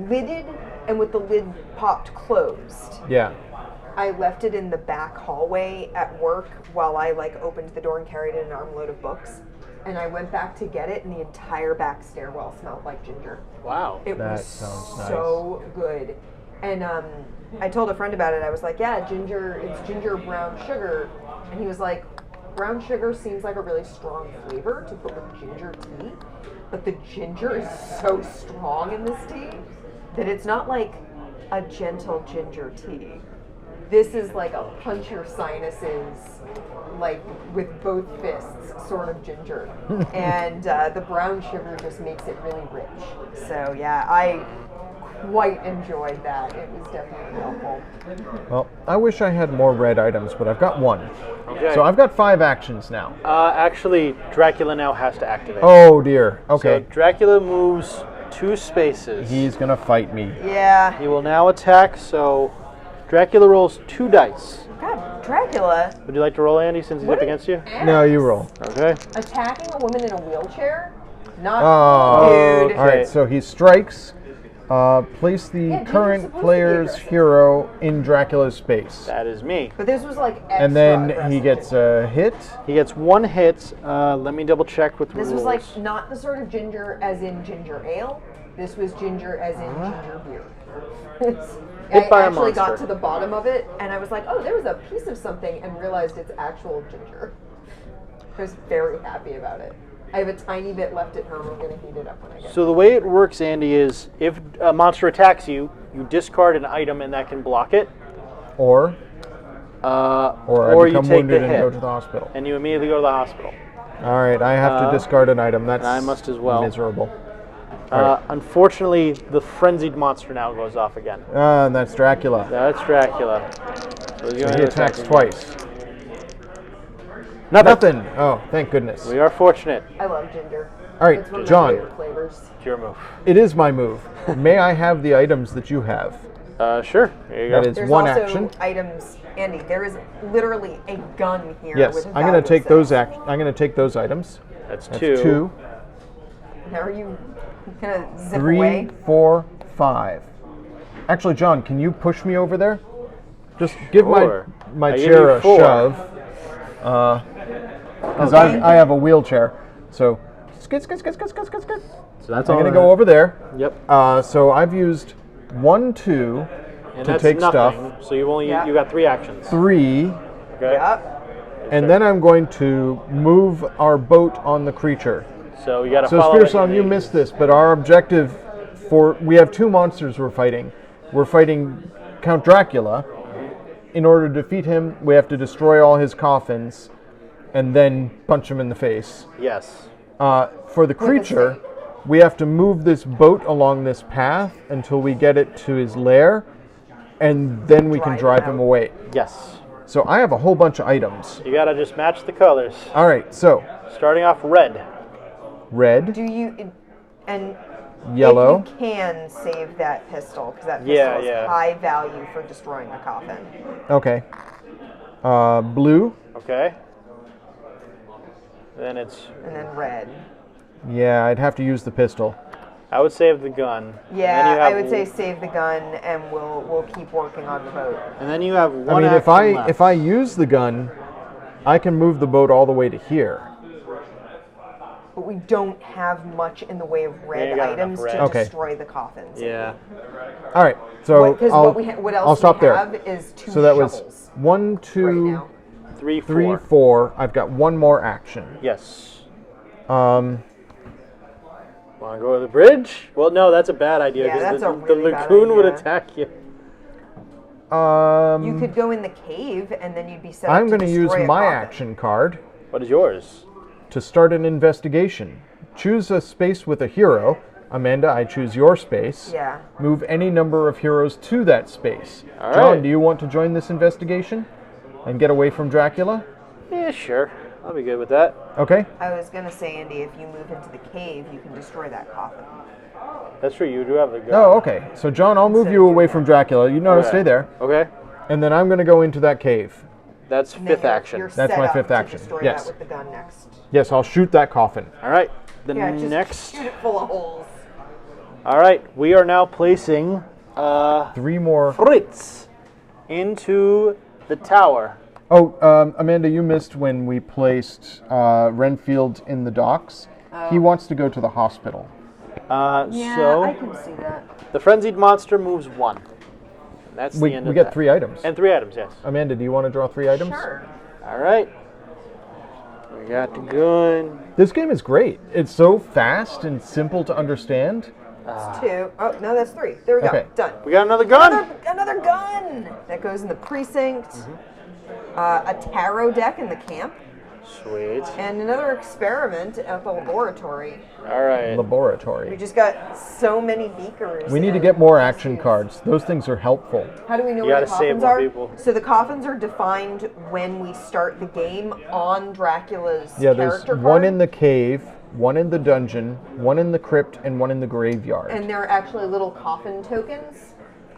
lidded and with the lid popped closed. Yeah. I left it in the back hallway at work while I opened the door and carried in an armload of books. And I went back to get it, and the entire back stairwell smelled like ginger. Wow. It That was sounds so good. And I told a friend about it. I was like, yeah, it's ginger brown sugar. And he was like, brown sugar seems like a really strong flavor to put with ginger tea. But the ginger is so strong in this tea that it's not like a gentle ginger tea. This is like a punch your sinuses, like with both fists sort of ginger. And the brown sugar just makes it really rich. So yeah, I quite enjoyed that. It was definitely helpful. Well, I wish I had more red items, but I've got 1. Okay. So I've got 5 actions now. Actually, Dracula now has to activate. Oh dear. Okay. So Dracula moves 2 spaces. He's gonna fight me. Yeah. He will now attack, so Dracula rolls 2 dice. God, Dracula Would you like to roll, Andy, since he's up against you? No, you roll. Okay. attacking a woman in a wheelchair? Not Oh, dude. all right. So he strikes. Place the Yeah, Ginger's current supposed to be player's aggressive. hero in Dracula's space, That is me. But this was like extra and then he aggressive. gets a hit. He gets 1 hit. Let me double check with the This rules. was like not the sort of ginger as in ginger ale. This was ginger as in ginger beer. Hit by I a actually got monster. to the bottom of it, and I was like, oh, there was a piece of something, and realized it's actual ginger. I was very happy about it. I have a tiny bit left at home. I'm going to heat it up when I get So the way it works, Andy, is if a monster attacks you, you discard an item and that can block it, Or or I you become take wounded the and go hit, to the hospital. and you immediately go to the hospital. All right, I have to discard an item. That's I must as well. miserable. All right. Unfortunately, the frenzied monster now goes off again. And that's Dracula. That's Dracula. So he's going He to attacks attack twice. Nothing. Nothing. Oh, thank goodness. We are fortunate. I love ginger. All right, It's one of my John. favorite flavors. It's your move. It is my move. May I have the items that you have? Sure. There you go. That is There's one also action. items, Andy. There is literally a gun here. Yes, with a I'm going to value take of those. 6. I'm going to take those items. That's That's 2. 2, Now are you gonna zip 3, away? 4, 5. Actually, John, can you push me over there? Just give Sure. my I give chair you a 4. shove. Because Okay. I have a wheelchair. So, skid. So that's I'm all. going to go over there. Yep. So I've used 1, 2, And to that's take nothing. stuff. So you only Yeah. you got 3 actions. 3, Okay. Yep. and then I'm going to move our boat on the creature. So you got to So follow. Spearsong, you missed this, but our objective we have 2 monsters we're fighting. We're fighting Count Dracula. In order to defeat him, we have to destroy all his coffins and then punch him in the face. Yes. For the creature, we have to move this boat along this path until we get it to his lair, and then we can drive him away. Yes. So I have a whole bunch of items. You got to just match the colors. All right, so Starting off red. red, Do you and yellow, If you can save that pistol because that pistol Yeah, is yeah. high value for destroying a coffin. okay, blue, Okay. Then it's. And then red. yeah, I'd have to use the pistol. I would save the gun. Yeah, And then you I have would say save the gun and we'll keep working on the boat. And then you have I one mean, action left. if I use the gun, I can move the boat all the way to here. But we don't have much in the way of red ain't got items enough red. to Okay. destroy the coffins. Yeah. All right, so Because what else I'll stop we there. have is 2 So that shovels was 1, right 2, now. 3, 3, 4. 4. I've got one more action. Yes. Um, Want to go to the bridge? Well, no, that's a bad idea Yeah, because that's a the really bad lagoon would idea. attack you. You could go in the cave, and then you'd be set up I'm to going to use destroy a my coffin. action card What is yours? to start an investigation. Choose a space with a hero. Amanda, I choose your space. Yeah. Move any number of heroes to that space. All John, right. do you want to join this investigation and get away from Dracula? Yeah, sure. I'll be good with that. Okay. I was going to say, Andy, if you move into the cave, you can destroy that coffin. That's true. You do have the gun. Oh, okay. So, John, I'll move you away from Dracula. You know to Okay. stay there. Okay. And then I'm going to go into that cave. That's And then fifth you're- action. You're That's set my up fifth to action. destroy Yes. that with the gun next. Yes, I'll shoot that coffin. All right. The Yeah, just next. shoot it full of holes. All right. We are now placing 3 more. Fritz into the tower. Oh, Amanda, you missed when we placed Renfield in the docks. He wants to go to the hospital. So I can see that. the frenzied monster moves 1. And that's We the end we of get that. 3 items. And 3 items, yes. Amanda, do you want to draw 3 items? Sure. All right. We got the gun. This game is great. It's so fast and simple to understand. It's 2. Oh, no, that's 3. There we go. Okay. Done. We got another gun. Another gun! That goes in the precinct. Mm-hmm. A tarot deck in the camp. Sweet. And another experiment at the laboratory. All right. We Laboratory. just got so many beakers. We need to and get more action tubes. cards. Those things are helpful. How do we know You where the gotta save coffins more are? people. So the coffins are defined when we start the game on Dracula's Yeah, there's character one card. in the cave, one in the dungeon, one in the crypt, and one in the graveyard. And they're actually little coffin tokens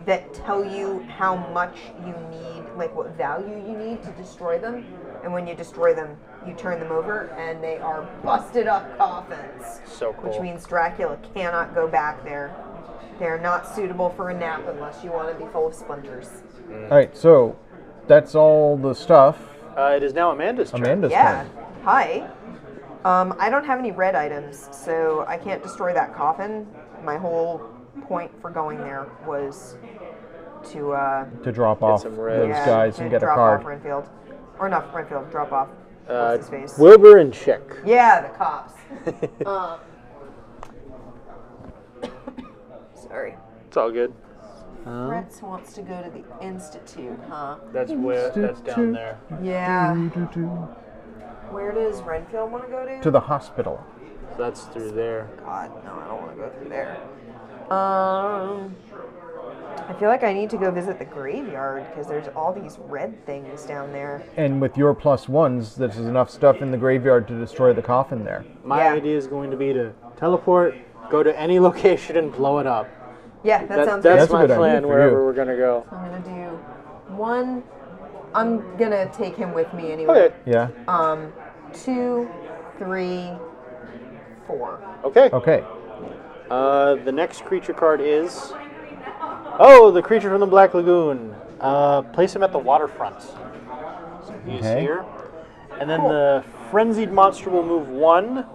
that tell you how much you need, like what value you need to destroy them. And when you destroy them, you turn them over, and they are busted up coffins. So cool. Which means Dracula cannot go back there. They're not suitable for a nap unless you want to be full of splinters. All right, so that's all the stuff. It is now Amanda's turn. Amanda's Yeah. turn. Hi. I don't have any red items, so I can't destroy that coffin. My whole point for going there was to To drop off some those reds. guys to and get a drop card. off Renfield. Or not Renfield, drop off. What's his face? Wilbur and Chick. Yeah, the cops. Sorry. It's all good. Fritz wants to go to the Institute, huh? That's down there. Yeah. Do-do-do. Where does Renfield want to go to? To the hospital. So that's through there. God, no, I don't want to go through there. I feel like I need to go visit the graveyard because there's all these red things down there. And with your +1s, there's enough stuff in the graveyard to destroy the coffin there. My Yeah. idea is going to be to teleport, go to any location, and blow it up. Yeah, that sounds That's good. That's a my good idea plan for wherever you. we're gonna go. I'm gonna do one. I'm gonna take him with me anyway. Okay. Yeah? 2, 3, 4. Okay. Okay. The next creature card is. Oh, the creature from the Black Lagoon. Place him at the waterfront. So he's Okay. here. And then the frenzied monster will move 1.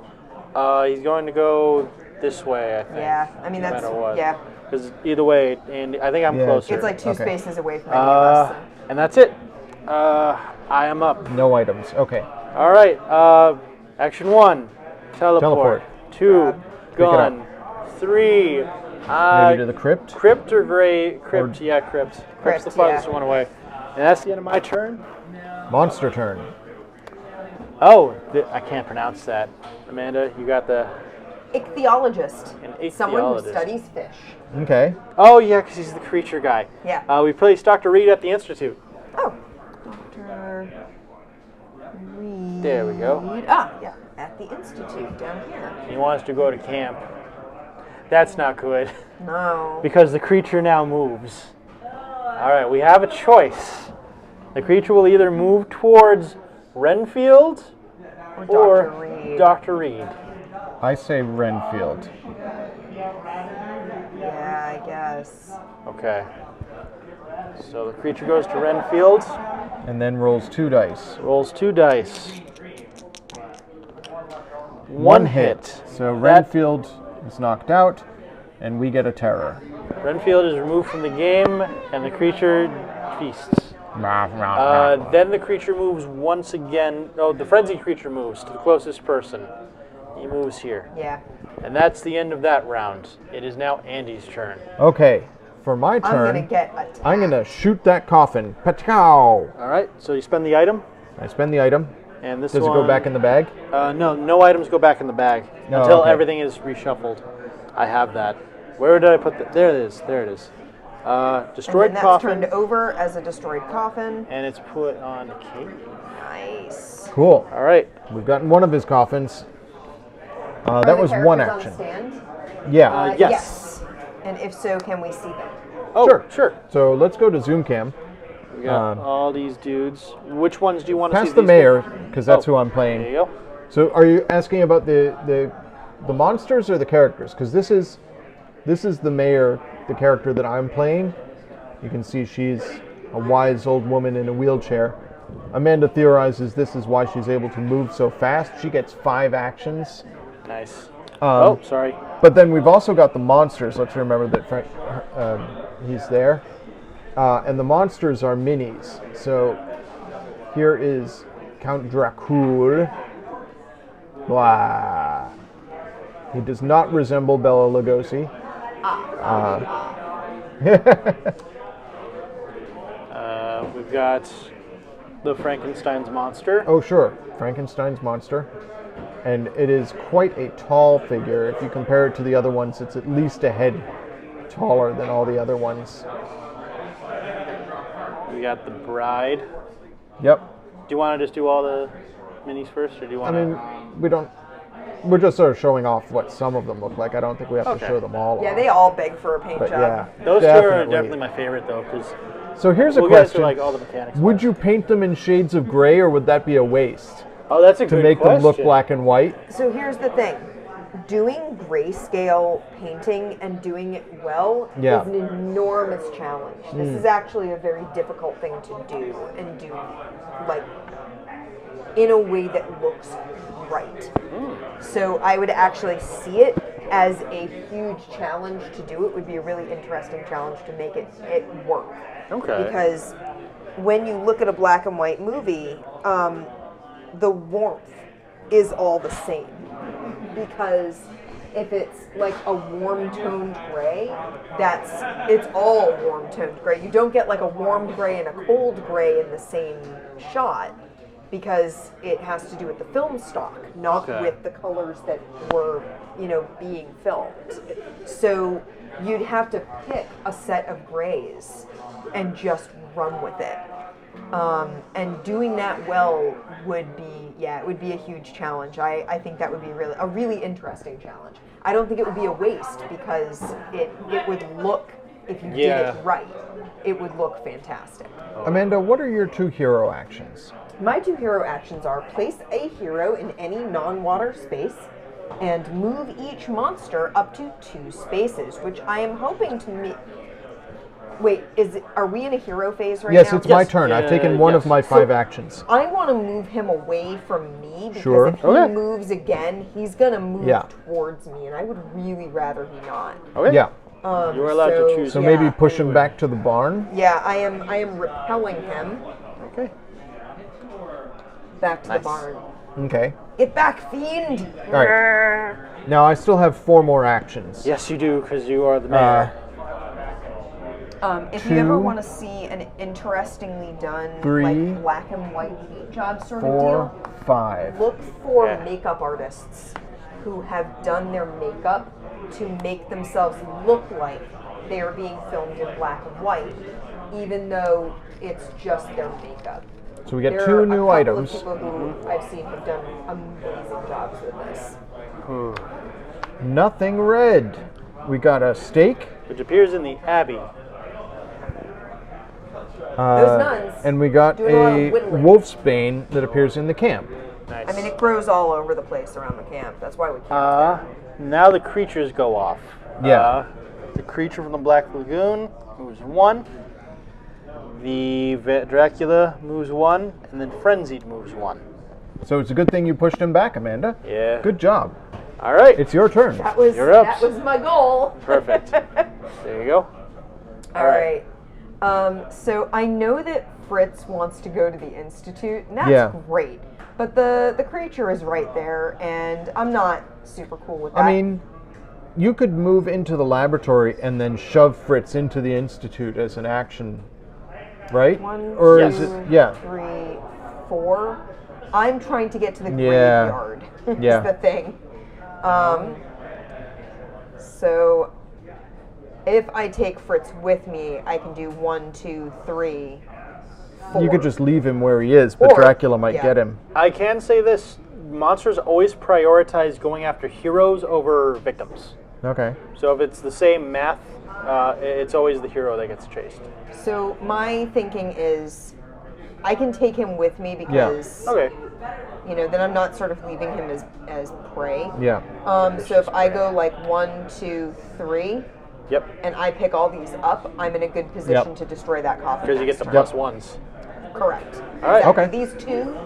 He's going to go this way, I think. Yeah, I mean no that's matter what. yeah. Because either way, and I think I'm Yeah, closer. It's like 2 Okay. spaces away from any of us. And that's it. I am up. No items. Okay. All right. Action 1, teleport. 2, Pick it up. gun. 3, Maybe to the crypt? crypt or gray. Crypt, Or- yeah, crypt. Crypt's the Crypt, farthest yeah. one away. And that's the end of my turn. Monster turn. Oh, I can't pronounce that. Amanda, you got the. Ichthyologist. An Someone who ichthyologist. studies fish. Okay. Oh, yeah, because he's the creature guy. Yeah. We placed Dr. Reed at the Institute. Oh. Dr. Reed. There we go. Ah, yeah. At the Institute down here. He wants to go to camp. That's not good. No. Because the creature now moves. All right, we have a choice. The creature will either move towards Renfield Or Dr. or Reed. Dr. Reed. I say Renfield. Yeah, I guess. Okay. So the creature goes to Renfield. And then rolls 2 dice. Rolls 2 dice. One hit. So Renfield is knocked out, and we get a terror. Renfield is removed from the game, and the creature feasts. Then the creature moves once again. Oh, the frenzied creature moves to the closest person. He moves here. Yeah. And that's the end of that round. It is now Andy's turn. Okay, for my I'm turn, gonna get attacked. I'm gonna shoot that coffin. Pachow! All right, so you spend the item, I spend the item. and this Does it one... go back in the bag? No items go back in the bag No, until okay. everything is reshuffled. I have that. Where did I put that? There it is. There it is. Destroyed And then that's coffin, turned over as a destroyed coffin. and it's put on cave. Nice. Cool. All right. We've gotten one of his coffins. Are That the was one characters action. On stand? Yeah. Yes. And if so, can we see them? Oh, Sure. So let's go to Zoom Cam. We got all these dudes. Which ones do you want to see? Past the these mayor, two? because that's Oh, who I'm playing. There you go. So are you asking about the monsters or the characters? Because this is the mayor, the character that I'm playing. You can see she's a wise old woman in a wheelchair. Amanda theorizes this is why she's able to move so fast. She gets 5 actions. Nice. Oh, sorry. But then we've also got the monsters. Let's remember that Frank, he's there. And the monsters are minis. So here is Count Dracul. Blah. He does not resemble Bela Lugosi. We've got the Frankenstein's monster. Oh, sure. Frankenstein's monster. And it is quite a tall figure. If you compare it to the other ones, it's at least a head taller than all the other ones. We got the bride. Yep. Do you want to just do all the minis first, or do you I want mean, we don't... We're just sort of showing off what some of them look like. I don't think we have to Okay. show them all Yeah, off. they all beg for a paint But job. yeah, Those two are definitely my favorite, though, because So here's a we'll get into question. like all the mechanics. Would you paint them in shades of gray, or would that be a waste? Oh, that's a To good make question. them look black and white? So here's the thing. Doing grayscale painting and doing it well Yeah. is an enormous challenge. This is actually a very difficult thing to do and do like in a way that looks right. So I would actually see it as a huge challenge to do. It would be a really interesting challenge to make it work. Okay. Because when you look at a black and white movie, the warmth is all the same. Because if it's like a warm toned gray, it's all warm toned gray. You don't get like a warm gray and a cold gray in the same shot, because it has to do with the film stock, not Okay. with the colors that were, being filmed. So you'd have to pick a set of grays and just run with it. And doing that well would be a huge challenge. I think that would be a really interesting challenge. I don't think it would be a waste, because it would look, if you did Yeah. it right, it would look fantastic. Amanda, what are your 2 hero actions? My 2 hero actions are place a hero in any non-water space and move each monster up to 2 spaces, which I am hoping to meet. Wait, are we in a hero phase right Yes, now? it's my turn. I've taken one of my 5 actions. I want to move him away from me, because Sure. if he Okay. moves again, he's going to move Yeah. towards me, and I would really rather he not. Okay. Yeah. You are allowed to choose. So yeah, maybe push him anyway. back to the barn? Yeah, I am repelling him Okay. back to Nice. the barn. Okay. Get back, fiend! All right. Now I still have 4 more actions. Yes, you do, because you are the mayor. If you ever 2, want to see an interestingly done 3, like black and white paint job sort of 4, deal, 5. look for Yeah. makeup artists who have done their makeup to make themselves look like they are being filmed in black and white, even though it's just their makeup. So we get There 2 are new a couple items. of people who I've seen have done amazing jobs with this. Nothing red. We got a stake. Which appears in the Abbey. Those nuns And we got doing a lot of a whittling. wolf's bane that appears in the camp. Nice. I mean, it grows all over the place around the camp. That's why we can't. Now the creatures go off. Yeah. The creature from the Black Lagoon moves 1. The Dracula moves 1, and then Frenzied moves 1. So it's a good thing you pushed him back, Amanda. Yeah. Good job. All right. It's your turn. You're up. That was my goal. Perfect. There you go. All right. So I know that Fritz wants to go to the Institute, and that's great. But the creature is right there, and I'm not super cool with that. I mean, you could move into the laboratory and then shove Fritz into the Institute as an action, right? 1, or 2, is it 3, 4. I'm trying to get to the graveyard. Is the thing. So if I take Fritz with me, I can do 1, 2, 3, 4. You could just leave him where he is, but Dracula might get him. I can say this. Monsters always prioritize going after heroes over victims. Okay. So if it's the same math, it's always the hero that gets chased. So my thinking is I can take him with me because, you know, then I'm not sort of leaving him as prey. Yeah. So if I go like 1, 2, 3, and I pick all these up, I'm in a good position to destroy that coffin. Because you get the plus ones. Correct. All right. Exactly. Okay. These 2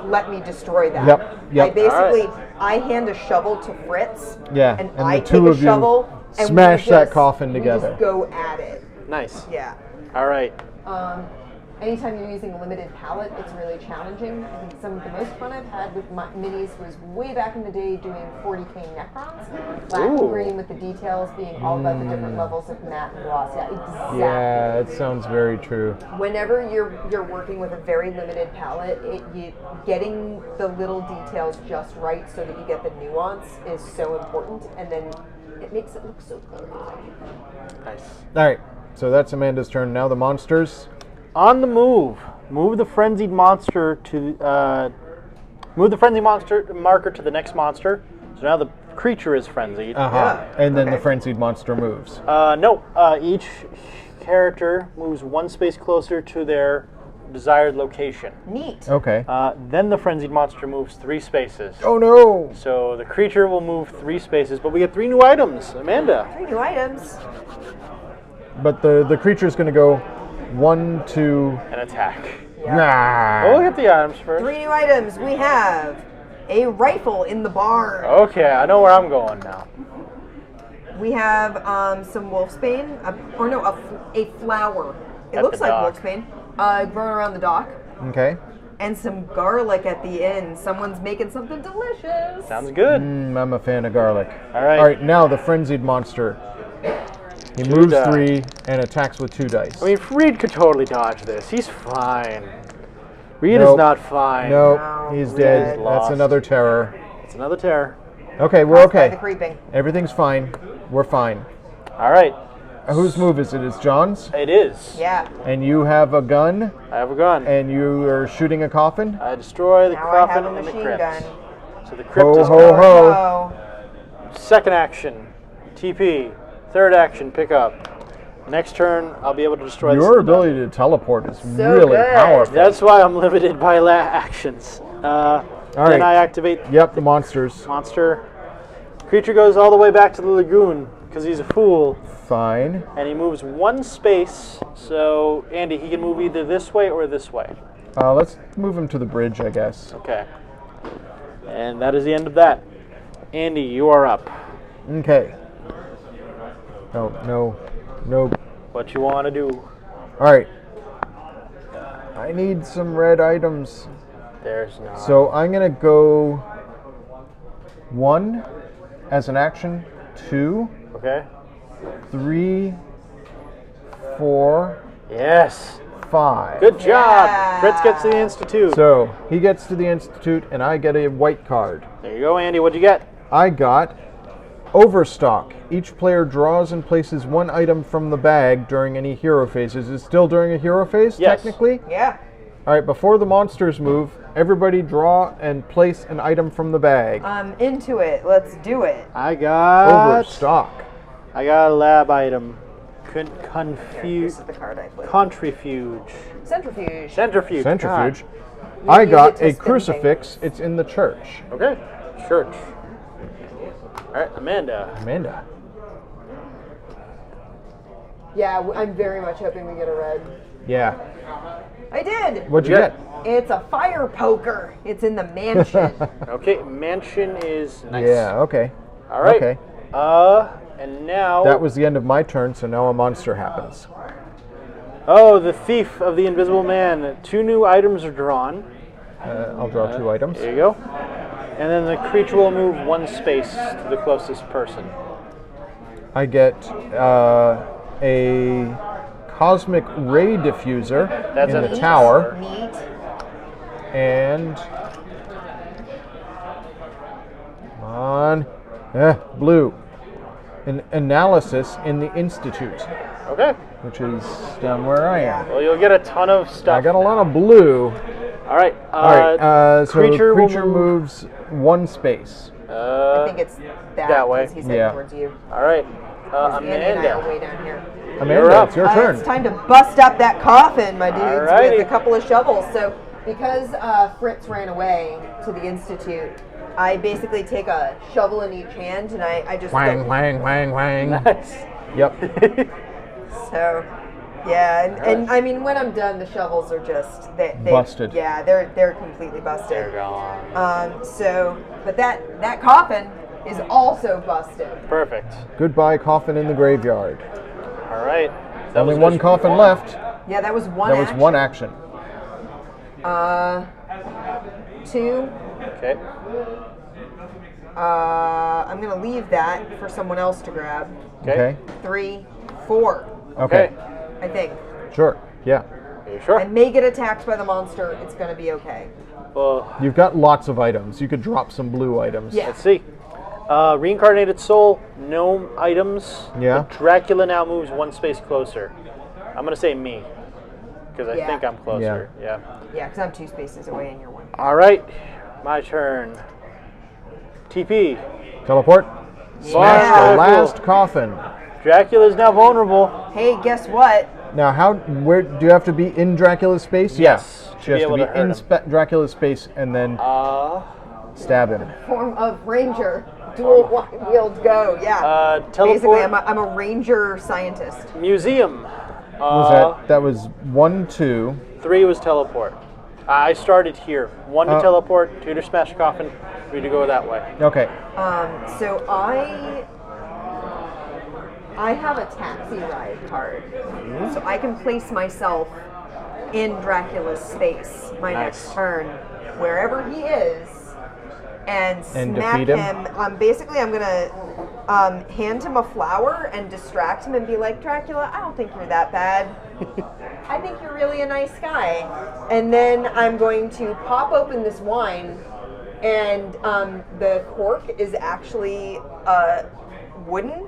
let me destroy that. Yep. I basically, I hand a shovel to Fritz. Yeah. And the I two take a of you shovel and smash we that just, coffin we together. just go at it. Nice. Yeah. All right. Anytime you're using a limited palette, it's really challenging. I think some of the most fun I've had with my minis was way back in the day doing 40K Necrons. Black and green with the details being all about the different levels of matte and gloss. Yeah, exactly. Yeah, it sounds very true. Whenever you're working with a very limited palette, getting the little details just right so that you get the nuance is so important, and then it makes it look so good. Nice. All right, so that's Amanda's turn. Now the monsters. On the move, move the frenzied monster to marker to the next monster. So now the creature is frenzied. And then the frenzied monster moves. No, each character moves 1 space closer to their desired location. Neat. Okay. Then the frenzied monster moves 3 spaces. Oh no! So the creature will move 3 spaces, but we get 3 new items. Amanda. 3 new items. But the creature's going to go 1, 2, An attack. nah. We'll hit the items first. 3 new items. We have a rifle in the barn. Okay, I know where I'm going now. We have some wolfsbane, a flower. It At looks the like dock. wolfsbane, grown around the dock. Okay. And some garlic at the end. Someone's making something delicious. Sounds good. I'm a fan of garlic. All right. All right, now the frenzied monster. He 2 moves die. 3 and attacks with 2 dice. I mean, Reed could totally dodge this. He's fine. Reed Nope. is not fine. Nope, No, he's Reed dead. is That's lost. another terror. It's another terror. Okay, we're Caused by the okay. creeping. Everything's fine. We're fine. All right. Whose move is it? It's John's? It is. Yeah. And you have a gun, I have a gun. and you are shooting a coffin? I destroy the Now I have coffin a and the machine crypt. gun. So the crypt Ho, is ho, gone. ho. Oh. Second action, TP. Third action, pick up. Next turn, I'll be able to destroy Your this. ability to teleport is So really good. powerful. That's why I'm limited by actions. Then right. I activate Yep, the monsters. monster. Creature goes all the way back to the lagoon because he's a fool. Fine. And he moves 1 space. So, Andy, he can move either this way or this way. Let's move him to the bridge, I guess. Okay. And that is the end of that. Andy, you are up. Okay. No. What you want to do? All right. I need some red items. There's no. So I'm going to go 1 as an action, 2, Okay. 3, 4, Yes. 5. Good job. Yeah. Fritz gets to the Institute. So he gets to the Institute, and I get a white card. There you go, Andy. What'd you get? I got Overstock. Each player draws and places 1 item from the bag during any hero phase. Is it still during a hero phase, Yes. technically? Yeah. All right, before the monsters move, everybody draw and place an item from the bag. I'm into it. Let's do it. I got. Overstock. I got a lab item. This Confuse. is the card I played. Contrifuge. Centrifuge. Centrifuge. Centrifuge. You I use got it to a spin crucifix. It's in the church. God. Okay. Church. All right, Amanda. Amanda. Yeah, I'm very much hoping we get a red. Yeah. I did. What'd you get? It's a fire poker. It's in the mansion. Okay, mansion is nice. Yeah, okay. All right. Okay. And now... That was the end of my turn, so now a monster happens. Oh, the Thief of the Invisible Man. 2 new items are drawn. I'll draw 2 items. There you go. And then the creature will move 1 space to the closest person. I get a cosmic ray diffuser That's in a the tower. Neat. And come on, blue. An analysis in the Institute, Okay. which is down where I am. Well, you'll get a ton of stuff. I got a lot of blue. All right. All right. So creature creature will move. moves 1 space. I think it's that way. because he's heading Yeah. towards you. All right. Andy and I are Amanda. way down here. Amanda, up. it's your turn. It's time to bust up that coffin, my dudes, Alrighty. with a couple of shovels. So, because Fritz ran away to the Institute, I basically take a shovel in each hand and I just Wang, go, wang, wang, wang. Nice. Yep. So, yeah, and I mean, when I'm done, the shovels are just they Busted. Yeah, they're completely They're busted. gone. But that coffin is also busted. Perfect. Goodbye, coffin in the graveyard. All right. That Only was 1 just coffin left. Yeah, that was one. That was action. 1 action. 2. Okay. I'm gonna leave that for someone else to grab. Okay. 3, 4. Okay. I think. Sure. Yeah. Are you sure? I may get attacked by the monster. It's gonna be okay. Well, You've got lots of items. You could drop some blue items. Yeah. let's see. Reincarnated soul, gnome items. Yeah. But Dracula now moves 1 space closer. I'm gonna say me, because I Yeah. think I'm closer. Yeah. Yeah, because I'm 2 spaces away and you're 1. All right. My turn. TP. Teleport. Smash Yeah. the last coffin. Dracula is now vulnerable. Hey, guess what? Now, where do you have to be in Dracula's space? Yes, Yeah. to She has be to able be to hurt in him. Dracula's space and then stab him. Form of ranger. Dual wield go. Yeah. Teleport. Basically, I'm a ranger scientist. Museum. That was 1, 2. 3 was teleport. I started here. 1 to teleport, 2 to smash coffin, 3 to go that way. Okay. So I have a taxi ride card, so I can place myself in Dracula's space my Nice. next turn, wherever he is, and smack defeat him? Basically, I'm gonna hand him a flower and distract him and be like, Dracula, I don't think you're that bad. I think you're really a nice guy. And then I'm going to pop open this wine, and the cork is actually wooden,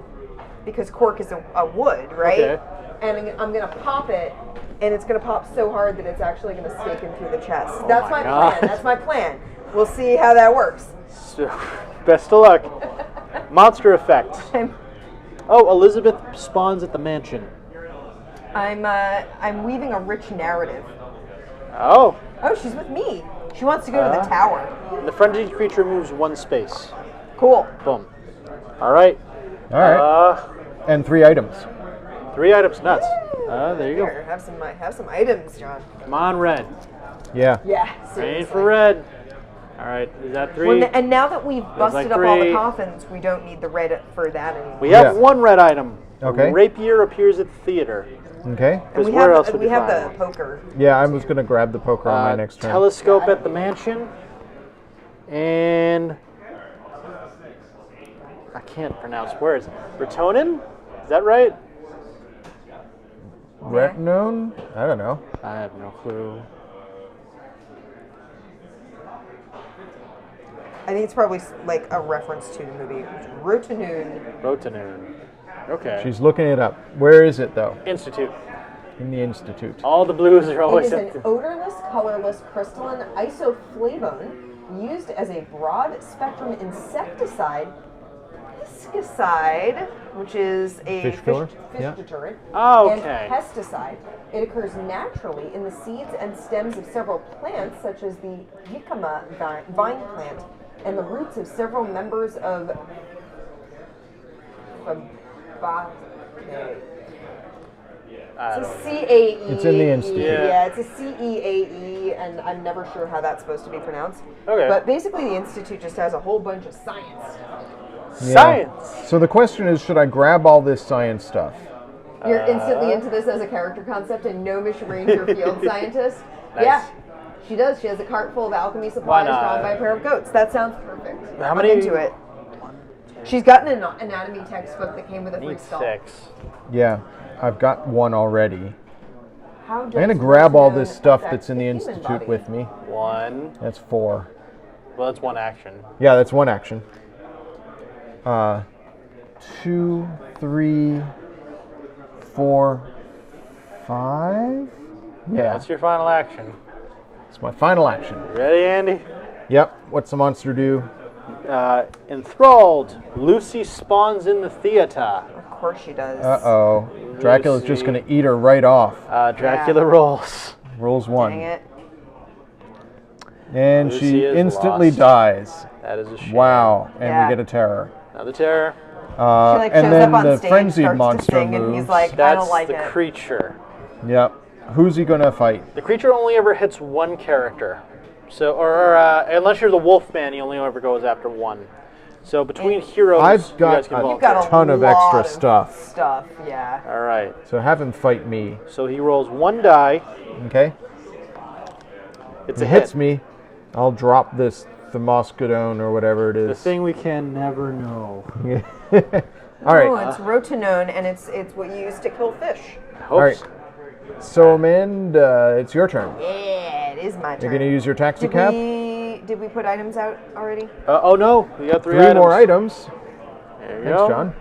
because cork is a wood, right? Okay. And I'm going to pop it, and it's going to pop so hard that it's actually going to stake him through the chest. That's my my God. plan. That's my plan. We'll see how that works. So, best of luck. Monster effect. Oh, Elizabeth spawns at the mansion. I'm weaving a rich narrative. Oh. Oh, she's with me. She wants to go to the tower. The frenzied creature moves 1 space. Cool. Boom. All right. All right. And 3 items. 3 items. Nuts. There you go. Here, have some items, John. Come on, red. Yeah. Yeah. Rain Seriously. for red. All right. Is that 3? And now that we've busted like up all the 3. coffins, we don't need the red for that anymore. We have Yeah. 1 red item. Okay. Rapier appears at the theater. Okay. And Because we where have, else and would we you have find the one? poker. Yeah, I was going to grab the poker on my next turn. Telescope at the mansion. And I can't pronounce words. Retonin? Is that right? Retinone? I don't know. I have no clue. I think it's probably like a reference to the movie Rotanoon. Rotanoon. Okay. She's looking it up. Where is it, though? Institute. In the Institute. All the blues are It always is an at the... odorless, colorless crystalline isoflavone used as a broad spectrum insecticide, pesticide, which is a Fish killer? fish Yeah. deterrent, Oh, and okay. pesticide. It occurs naturally in the seeds and stems of several plants, such as the jicama vine plant, and the roots of several members of Fabaceae. I It's don't a know. CAE. It's in the Institute. Yeah, it's a CEAE, and I'm never sure how that's supposed to be pronounced. Okay. But basically, the Institute just has a whole bunch of science stuff. Yeah. Science. So the question is, should I grab all this science stuff? You're instantly into this as a character concept, and gnomish ranger field scientist. Nice. Yeah, she does. She has a cart full of alchemy supplies not? drawn by a pair of goats. That sounds perfect. How I'm many- into it. She's got an anatomy textbook that came with a free Need stall. 6. Yeah, I've got one already. How I'm gonna does grab all Rosanna this stuff affect that's in the human Institute body? with me. 1. That's 4. Well, that's one action. Yeah, that's one action. 2, 3, 4, 5. Yeah, That's your final action. it's my final action. Ready, Andy? Yep. What's the monster do? Enthralled. Lucy spawns in the theater. Of course she does. Uh-oh. Dracula's just Lucy. gonna eat her right off. Dracula rolls. Rolls 1. Dang it. And Lucy she is instantly lost. dies. That is a shame. Wow. And Yeah. we get a terror. Another terror. She like and shows then up on the stage, frenzied starts monster to sing, moves. and he's like, I That's don't like the it. creature. Yep. Who's he gonna fight? The creature only ever hits one character. So, or unless you're the Wolfman, he only ever goes after one. So between heroes, I've you got guys can a You've volunteer. got a ton of lot extra stuff. Stuff, yeah. All right. So have him fight me. So he rolls 1 die. Okay? It's If a he hits hit. me, I'll drop this Themoscodone or whatever it The is. thing we can never know. All right. Oh, it's rotenone, and it's what you use to kill fish. I hope All right. so. So Amanda, it's your turn. Yeah, it is my turn. You're gonna use your taxi cab. Did we put items out already? Oh no, we got 3 3 items. more items. There you Thanks, go. John.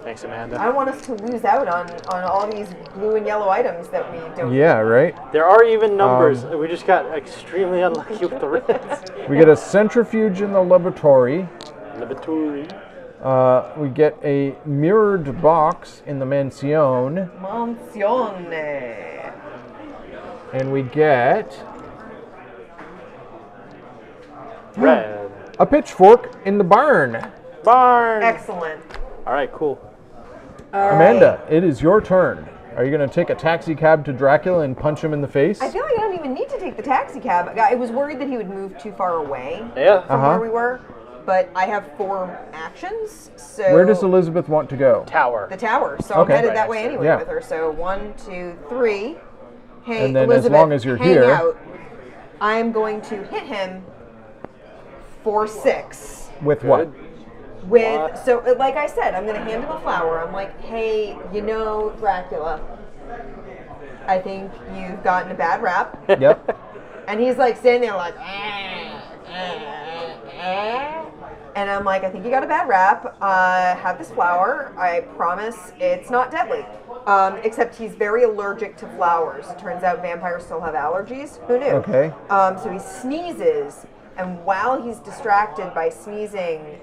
Thanks, I Amanda. don't want us to lose out on all these blue and yellow items that we don't. Yeah, right. There are even numbers. We just got extremely unlucky with the reds. We get a centrifuge in the laboratory. Laboratory. We get a mirrored box in the mansion, Mansione. and we get Red. a pitchfork in the barn. Barn. Excellent. All right, cool. All Amanda, it is your turn. Are you going to take a taxi cab to Dracula and punch him in the face? I feel like I don't even need to take the taxi cab. I was worried that he would move too far away Yeah. from Uh-huh. where we were, but I have 4 actions. So Where does Elizabeth want to go? Tower. the tower? So Okay. I'm headed Right that way next to anyway Yeah. with her. So 1, 2, 3. Hey, And then as Elizabeth, long as you're hang here- out. I'm going to hit him for 6. With what? Good. With What? so like I said, I'm gonna hand him a flower. I'm like, hey, Dracula, I think you've gotten a bad rap. Yep. And he's like standing there like, and I'm like, I think you got a bad rap. Have this flower. I promise it's not deadly. Except he's very allergic to flowers. It turns out vampires still have allergies. Who knew? Okay. So he sneezes, and while he's distracted by sneezing,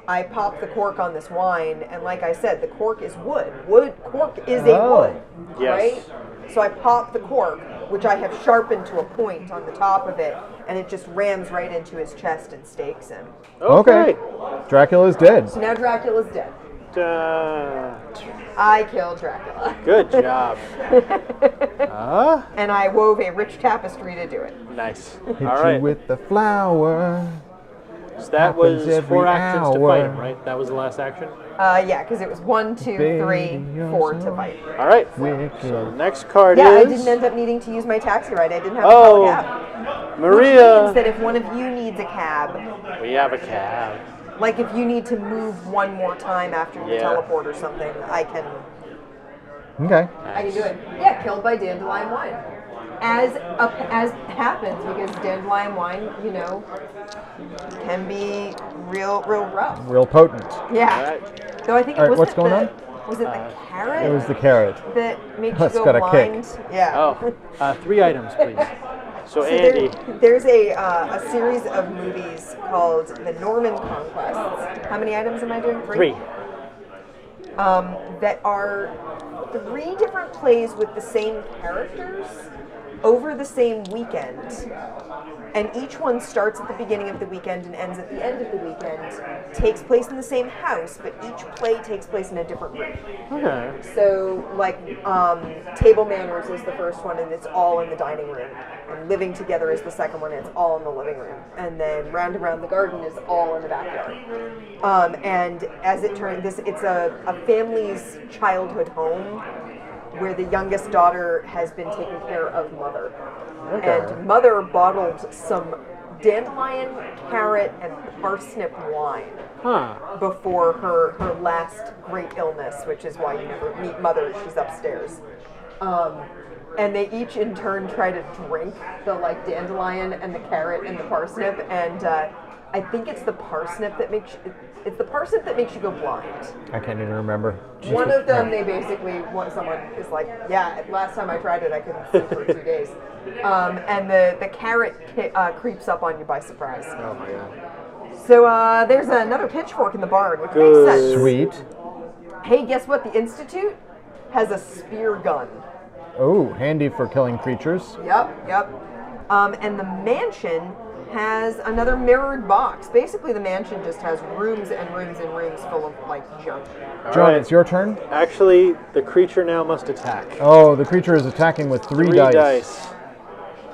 I pop the cork on this wine, and like I said, the cork is wood. Cork is a Oh. wood, Yes. right? So I pop the cork, which I have sharpened to a point on the top of it, and it just rams right into his chest and stakes him. Okay. Dracula's dead. So now Dracula's dead. I killed Dracula. Good job. And I wove a rich tapestry to do it. Nice. Hit All you right. with the flower. So that was happens 4 every actions to fight him, hour. right? That was the last action. Yeah, because it was 1, 2, 3, Baby, 4 you're to so fight. All right. Wicked. So the next card Yeah, I is didn't end up needing to use my taxi ride. I didn't have to Oh, call a cab. Which means Maria. that if one of you needs a cab, We have a cab. like if you need to move one more time after you Yeah. teleport or something, I can Okay. do it. Yeah, killed by dandelion wine. As happens, because dandelion wine, can be real rough. Real potent. Yeah. All right. So I think All right, was what's it going the, on? Was it the carrot? It was the carrot. that makes That's you go got a kick. blind. Yeah. Oh, 3 items, please. So So Andy. there's a series of movies called The Norman Conquests. How many items am I doing? 3. That are 3 different plays with the same characters. over the same weekend, and each one starts at the beginning of the weekend and ends at the end of the weekend, takes place in the same house, but each play takes place in a different room. Okay. So, like, Table Manners is the first one, and it's all in the dining room. And Living Together is the second one, and it's all in the living room. And then Round Around the Garden is all in the backyard. And as it turns, it's a family's childhood home where the youngest daughter has been taking care of Mother. Okay. And Mother bottled some dandelion, carrot, and parsnip wine before her last great illness, which is why you never meet Mother. She's upstairs. And they each in turn try to drink the dandelion and the carrot and the parsnip, and I think it's the parsnip that makes you go blind. I can't even remember. One of them, they basically someone is like, yeah, last time I tried it, I couldn't see for 2 days. And the carrot creeps up on you by surprise. Oh my god. So there's another pitchfork in the barn, which makes sense. Sweet. Hey, guess what? The Institute has a spear gun. Oh, handy for killing creatures. Yep. And the mansion has another mirrored box. Basically, the mansion just has rooms and rooms and rooms full of junk. John, it's your turn. Actually, the creature now must attack. Oh, the creature is attacking with three dice.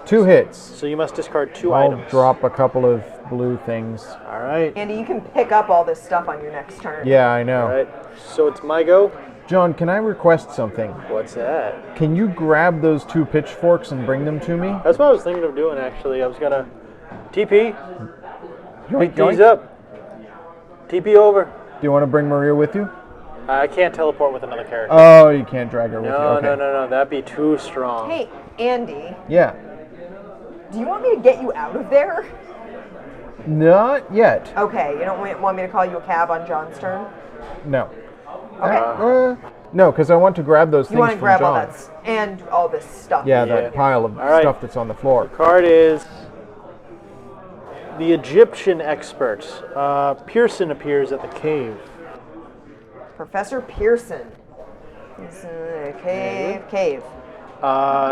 2 hits. So you must discard 2 I'll items. drop a couple of blue things. All right. Andy, you can pick up all this stuff on your next turn. Yeah, I know. All right. So it's my go. John, can I request something? What's that? Can you grab those 2 pitchforks and bring them to me? That's what I was thinking of doing, actually. I was gonna TP. Yoink, Pick these yoink. up. TP over. Do you want to bring Maria with you? I can't teleport with another character. Oh, you can't drag her with you. No, Okay. no. That'd be too strong. Hey, Andy, Yeah. do you want me to get you out of there? Not yet. Okay, you don't want me to call you a cab on John's turn? No. Okay. No, because I want to grab those You things want to from grab John. all that and all this stuff. Yeah, Yeah. that pile of All right. stuff that's on the floor. Card is the Egyptian expert. Pearson appears at the cave. Professor Pearson. He's in a cave.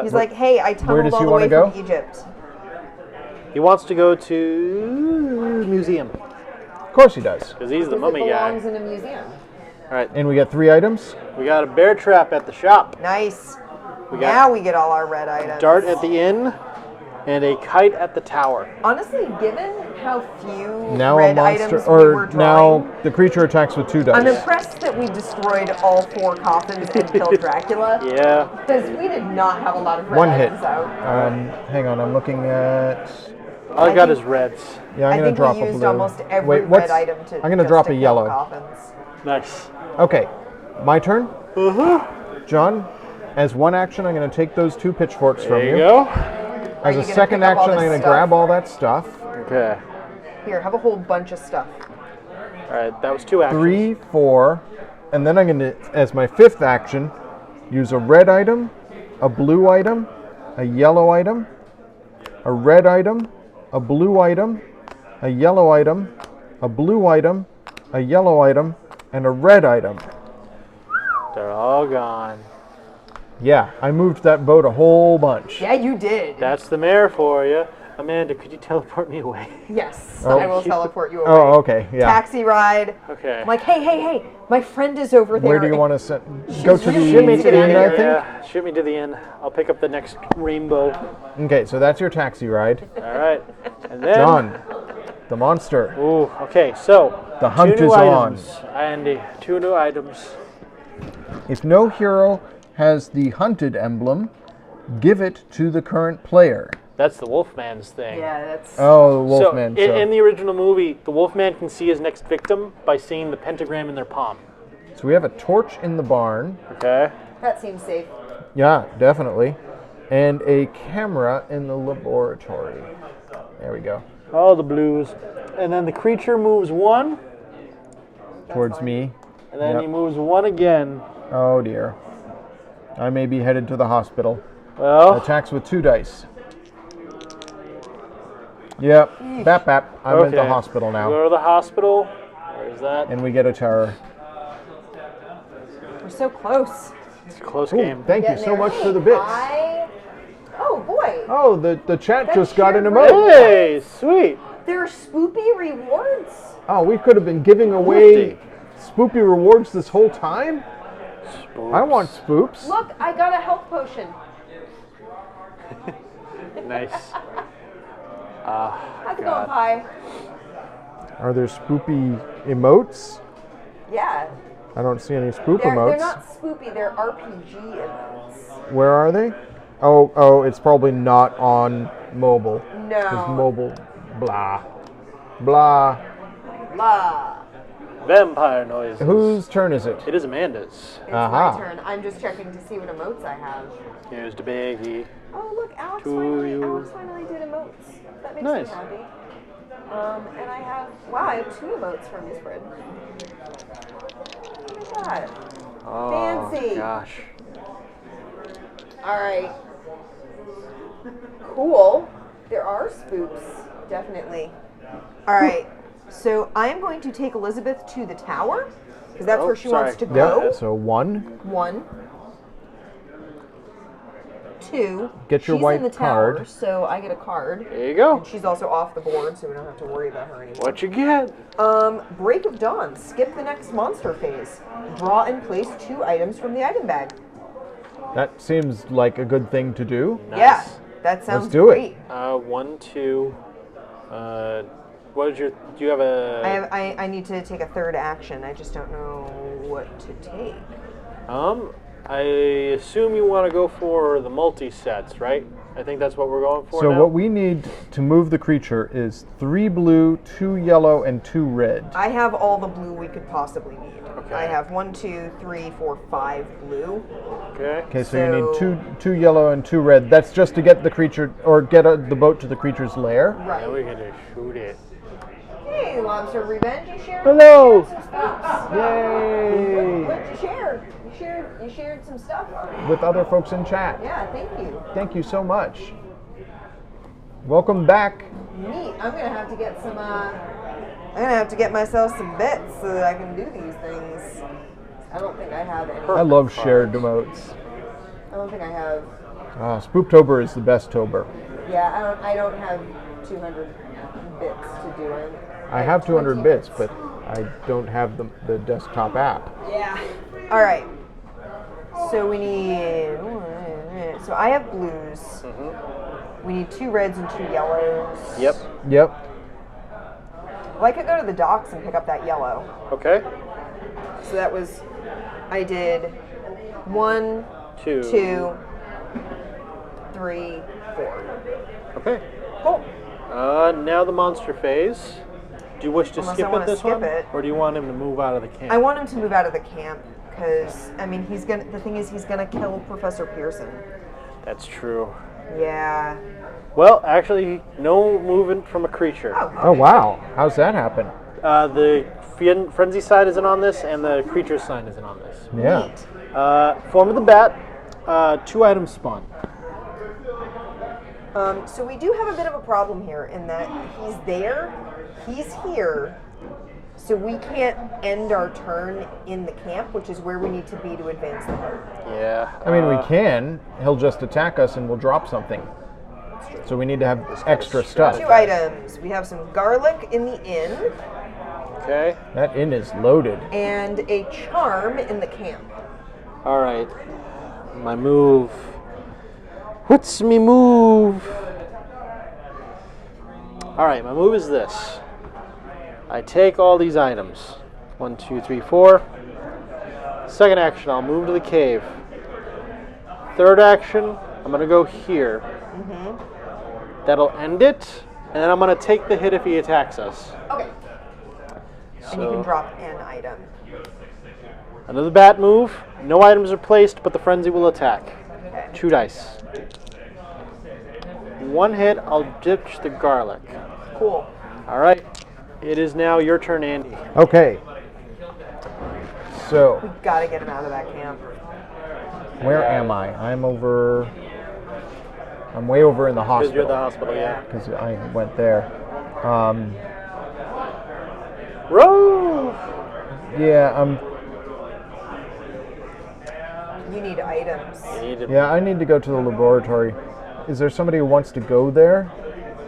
He's Wh- like, hey, I Where tunneled does all he the wanna way go? from Egypt. He wants to go to museum Of course he does. because he's the Because mummy it guy. belongs in a museum. All right, And we get 3 items. we got a bear trap at the shop. Nice. We Now got we get all our red items. dart at the inn and a kite at the tower. Honestly, given how few Now red a monster, items we were or drawing, now the creature attacks with 2 I'm dice. impressed that we destroyed all 4 coffins and killed Dracula. Yeah. Because we did not have a lot of red 1 hit. items out. Hang on, I'm looking at. All I got think- is reds. Yeah, I'm I gonna think drop we a used blue. almost every Wait, what's? red item to I'm gonna just drop to a kill yellow. coffins. Nice. Okay, my turn. John, as 1 action, I'm gonna take those 2 pitchforks from There you you. go. Are As you a gonna second pick up all action, I'm this gonna stuff? grab all that stuff. Okay. Here, have a whole bunch of stuff. All right, that was 2 actions. 3, 4, and then I'm gonna, as my 5th action, use a red item, a blue item, a yellow item, a red item, a blue item, a yellow item, a blue item, a yellow item, and a red item. They're all gone. Yeah, I moved that boat a whole bunch. Yeah, you did. That's the mayor for you. Amanda, could you teleport me away? Yes, Oh. I will teleport you away. Oh, okay, yeah. Taxi ride. Okay. I'm like, hey, my friend is over there. Where do you want to send? Go to really the Shoot me to the Get inn, out inn, of I here. think. Yeah, shoot me to the inn. I'll pick up the next rainbow. Okay, so that's your taxi ride. All right. And then. John, the monster. Ooh, okay, so. The hunt 2 new is on. items. Andy, 2 new items. If no hero has the hunted emblem, give it to the current player. That's the Wolfman's thing. Yeah, that's. Oh, Wolfman. So, in the original movie, the Wolfman can see his next victim by seeing the pentagram in their palm. So we have a torch in the barn. Okay. That seems safe. Yeah, definitely. And a camera in the laboratory. There we go. All the blues. And then the creature moves 1, Towards me. and then Yep. he moves 1 again. Oh dear. I may be headed to the hospital. Well, Attacks with 2 dice. Yep. Bap bap. I'm at the okay. hospital now. Go to the hospital. Where's that? And we get a terror. We're so close. It's a close Ooh, game. thank you Getting so there. much Hey, for the bits. I Oh boy. Oh, the chat That's just got an shared emote. Hey, sweet. There are spoopy rewards. Oh, we could have been giving away spoopy rewards this whole time? I want spoops. Look, I got a health potion. Nice. How's it going, Pie? Are there spoopy emotes? Yeah. I don't see any spoop They're emotes. not spoopy, they're RPG emotes. Where are they? Oh, it's probably not on mobile. Because No. mobile, blah. Blah. Blah. Vampire noises. Whose turn is it? It is Amanda's. It's Aha. my turn. I'm just checking to see what emotes I have. Here's the biggie. Oh, look, Alex To finally, you. Alex finally did emotes. That makes Nice. me happy. And I have, wow, I have 2 emotes from this spread. Look at that. Oh, Fancy. gosh. All right. Cool. There are spooks, definitely. All right. So I'm going to take Elizabeth to the tower because that's where she wants to go. Yeah, so 1. 1, 2. Get your She's white in the tower, card. so I get a card. There you go. She's also off the board, so we don't have to worry about her anymore. What you get? Break of Dawn. Skip the next monster phase. Draw and place 2 items from the item bag. That seems like a good thing to do. Nice. Yeah, that sounds do it. great. 1, 2. What is your? Do you have a? I need to take a third action. I just don't know what to take. I assume you want to go for the multi-sets, right? I think that's what we're going for So now. what we need to move the creature is 3 blue, 2 yellow, and 2 red. I have all the blue we could possibly need. Okay. I have 1, 2, 3, 4, 5 blue. Okay. Okay, so you need two yellow and 2 red. That's just to get the creature, or get the boat to the creature's lair. Right. Now we're gonna shoot it. Hey, Lobster Revenge, you shared. Hello. You shared some stuff. Yay! What did you share? You shared some stuff. With other folks in chat. Yeah, thank you. Thank you so much. Welcome back. Neat. I'm gonna have to get some. I'm gonna have to get myself some bits so that I can do these things. I don't think I have any. I love shared emotes. I don't think I have. Spooptober is the best tober. Yeah, I don't have 200 bits to do it. I have 200 bits, but I don't have the desktop app. Yeah. All right. So we need. So I have blues. Mm-hmm. We need 2 reds and 2 yellows. Yep. Yep. Well, I could go to the docks and pick up that yellow. Okay. So that was. I did 1, 2. 2, 3, 4. Okay. Cool. Now the monster phase. Do you wish to Unless I skip wanna it this skip one, it. or do you want him to move out of the camp? I want him to move out of the camp because I mean he's gonna. The thing is he's gonna kill Professor Pearson. That's true. Yeah. Well, actually, no movement from a creature. Oh, wow. How's that happen? The frenzy side isn't on this, and the creature sign isn't on this. Yeah. Neat. Form of the bat. 2 items spawn. So we do have a bit of a problem here in that he's there, he's here, so we can't end our turn in the camp, which is where we need to be to advance the boat. Yeah. I mean, we can. He'll just attack us and we'll drop something. So we need to have extra stuff. 2 items. We have some garlic in the inn Okay. That inn is loaded. and a charm in the camp. All right. My move. What's me move? All right, my move is this. I take all these items. 1, 2, 3, 4. Second action, I'll move to the cave. Third action, I'm gonna go here. That'll end it, and then I'm gonna take the hit if he attacks us. Okay. And you can drop an item. Another bat move. No items are placed, but the frenzy will attack. Okay. 2 dice. 1 hit, I'll ditch the garlic. Cool. All right. It is now your turn, Andy. Okay. So, We gotta get him out of that camp. where am I? I'm way over in the Because you're at the hospital. hospital, yeah. Because I went there. Row! Yeah, You need items. You need to yeah, I need to go to the laboratory. Is there somebody who wants to go there?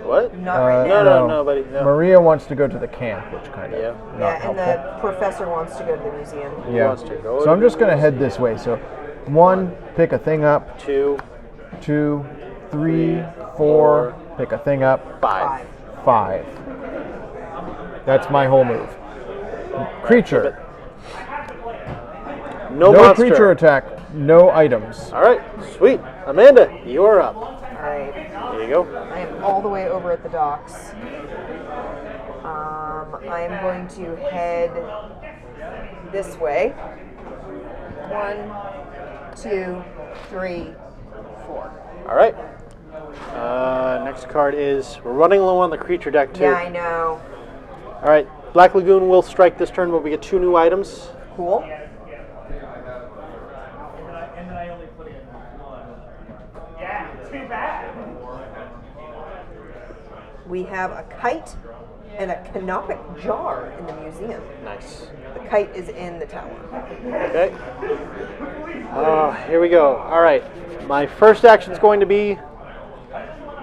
What? Not right now. No, nobody. No. Maria wants to go to the camp, which kind of not Yeah, and helpful. the professor wants to go to the museum. Who wants to go? So I'm just going to head this way. So 1, pick a thing up. 2, 2, 3, 4, pick a thing up. 5. 5. That's my whole move. Creature. No No monster. creature attack. No items. All right, sweet. Amanda, you're up. Alright. There you go. I am all the way over at the docks. I am going to head this way. 1, 2, 3, 4. All right. Next card is we're running low on the creature deck too. Yeah, I know. All right. Black Lagoon will strike this turn, but we get 2 new items. Cool. We have a kite and a canopic jar in the museum. Nice. The kite is in the tower. Okay. Here we go. All right. My first action is going to be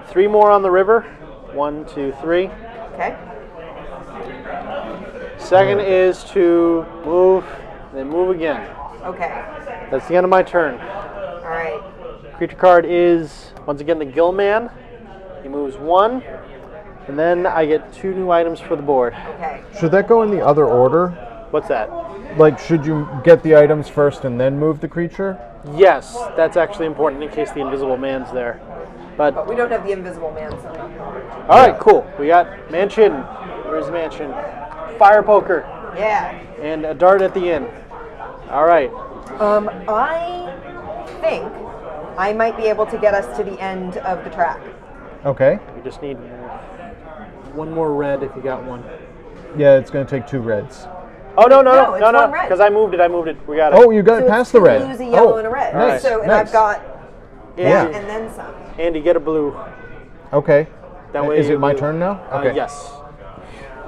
3 more on the river. 1, 2, 3. Okay. Second is to move, then move again. Okay. That's the end of my turn. All right. Creature card is, once again, the Gillman. He moves 1, and then I get 2 new items for the board. Okay. Should that go in the other order? What's that? Like, should you get the items first and then move the creature? Yes, that's actually important in case the Invisible Man's there. But, But we don't have the invisible man set up. all right, cool. We got Mansion. Where's Mansion? Fire poker Yeah. and a dart at the end. All right. I think I might be able to get us to the end of the track. Okay. We just need 1 more red if you got one. Yeah, it's going to take 2 reds. Oh, no, No, it's one red. because I moved it. We got it. Oh, you got So it past it's the 2 red. blues, a yellow, Oh, and a red. nice, So, and nice. I've got Yeah. and then some. Andy, get a blue. Okay. That way Is it my we- turn now? Okay. Yes.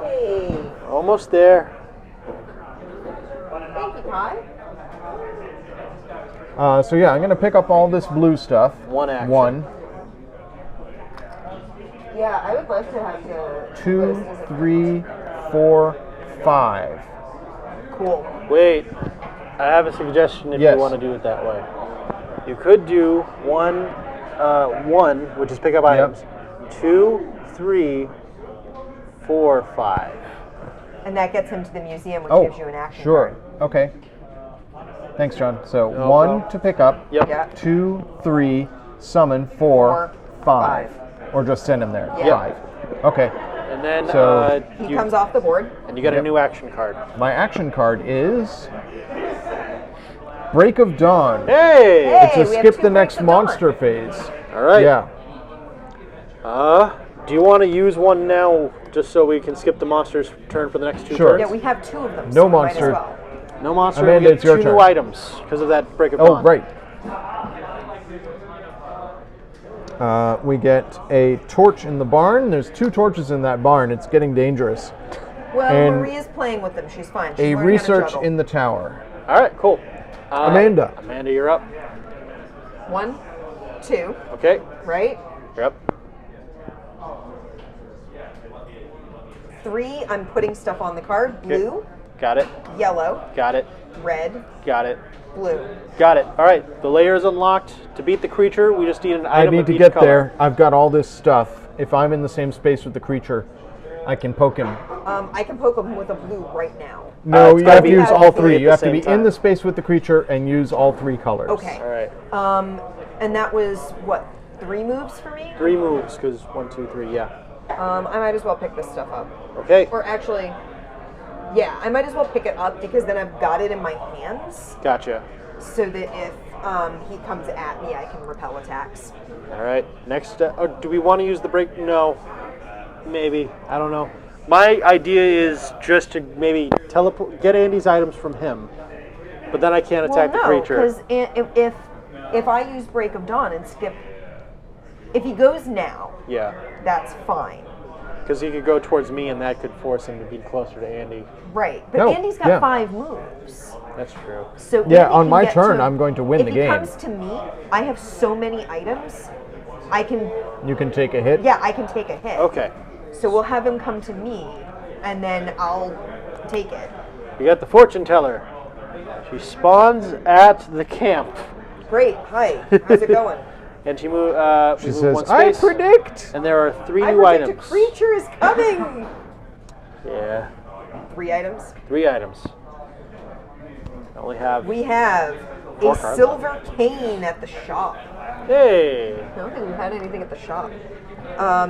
Hey. Almost there. Thank you, Kai. So yeah, I'm going to pick up all this blue stuff. 1 action. 1, Yeah, I would love to have the 2, 3, 4, 5. Cool. Wait. I have a suggestion if Yes. you want to do it that way. You could do 1, which is pick up items. 2, 3, 4, 5. And that gets him to the museum, which Oh, gives you an action sure. card. Okay. Thanks, John. So No 1 problem. to pick up. Yep. Yeah. 2, 3, summon 4, 5. 5. Or just send him there. Yeah. 5. Okay. And then So- He comes off the board. and you get a Yep. new action card. My action card is Break of Dawn. Hey! Hey! To we have skip 2 the next Breaks of Dawn. monster phase. All right. Yeah. Do you want to use one now just so we can skip the monster's turn for the next 2 Sure. turns? Yeah, we have 2 of them. No so we might monster. as well. No monster. Amanda, we get it's your 2 turn. new items because of that break of Oh, dawn. right. We get a torch in the barn. There's 2 torches in that barn. It's getting dangerous. Well, And Maria's playing with them. She's fine. She's A learning how to research juggle. in the tower. All right, cool. Amanda. Amanda, you're up. 1, 2, Okay, right? you're up. 3, I'm putting stuff on the card. Blue, Got it, yellow, got it, red, got it, blue. got it. All right, the layer is unlocked. To beat the creature, we just need an I item need of to each get color. there. I've got all this stuff. If I'm in the same space with the creature, I can poke him. I can poke them with a blue right now. No, it's you gotta have to be use all all three 3. at You the have to same be time. in the space with the creature and use all 3 colors. Okay. All right, And that was, what, 3 moves for me? 3 moves because 1, 2, 3. Yeah. I might as well pick this stuff up. Okay, Or actually, yeah, I might as well pick it up because then I've got it in my hands gotcha. so that if he comes at me, I can repel attacks. All right, next. Do we want to use the break? No, maybe. I don't know. My idea is just to maybe teleport, get Andy's items from him, but then I can't attack the creature. because if I use Break of Dawn and skip, if he goes now, Yeah, that's fine. because he could go towards me, and that could force him to be closer to Andy. Right, but No, Andy's got yeah. 5 moves. That's true. So Yeah, Andy on can my get turn, to- I'm going to win the game. If he comes to me, I have so many items I can. You can take a hit? Yeah, I can take a hit. Okay. So we'll have him come to me, and then I'll take it. You got the fortune teller. She spawns at the camp. Great. Hi. How's it going? And she move. She we move says, one I space, predict! and there are 3 I new predict items. a creature is coming. Yeah. 3 items. 3 items. I only have. We have 4 a cards. silver cane at the shop. Hey. I don't think we've had anything at the shop.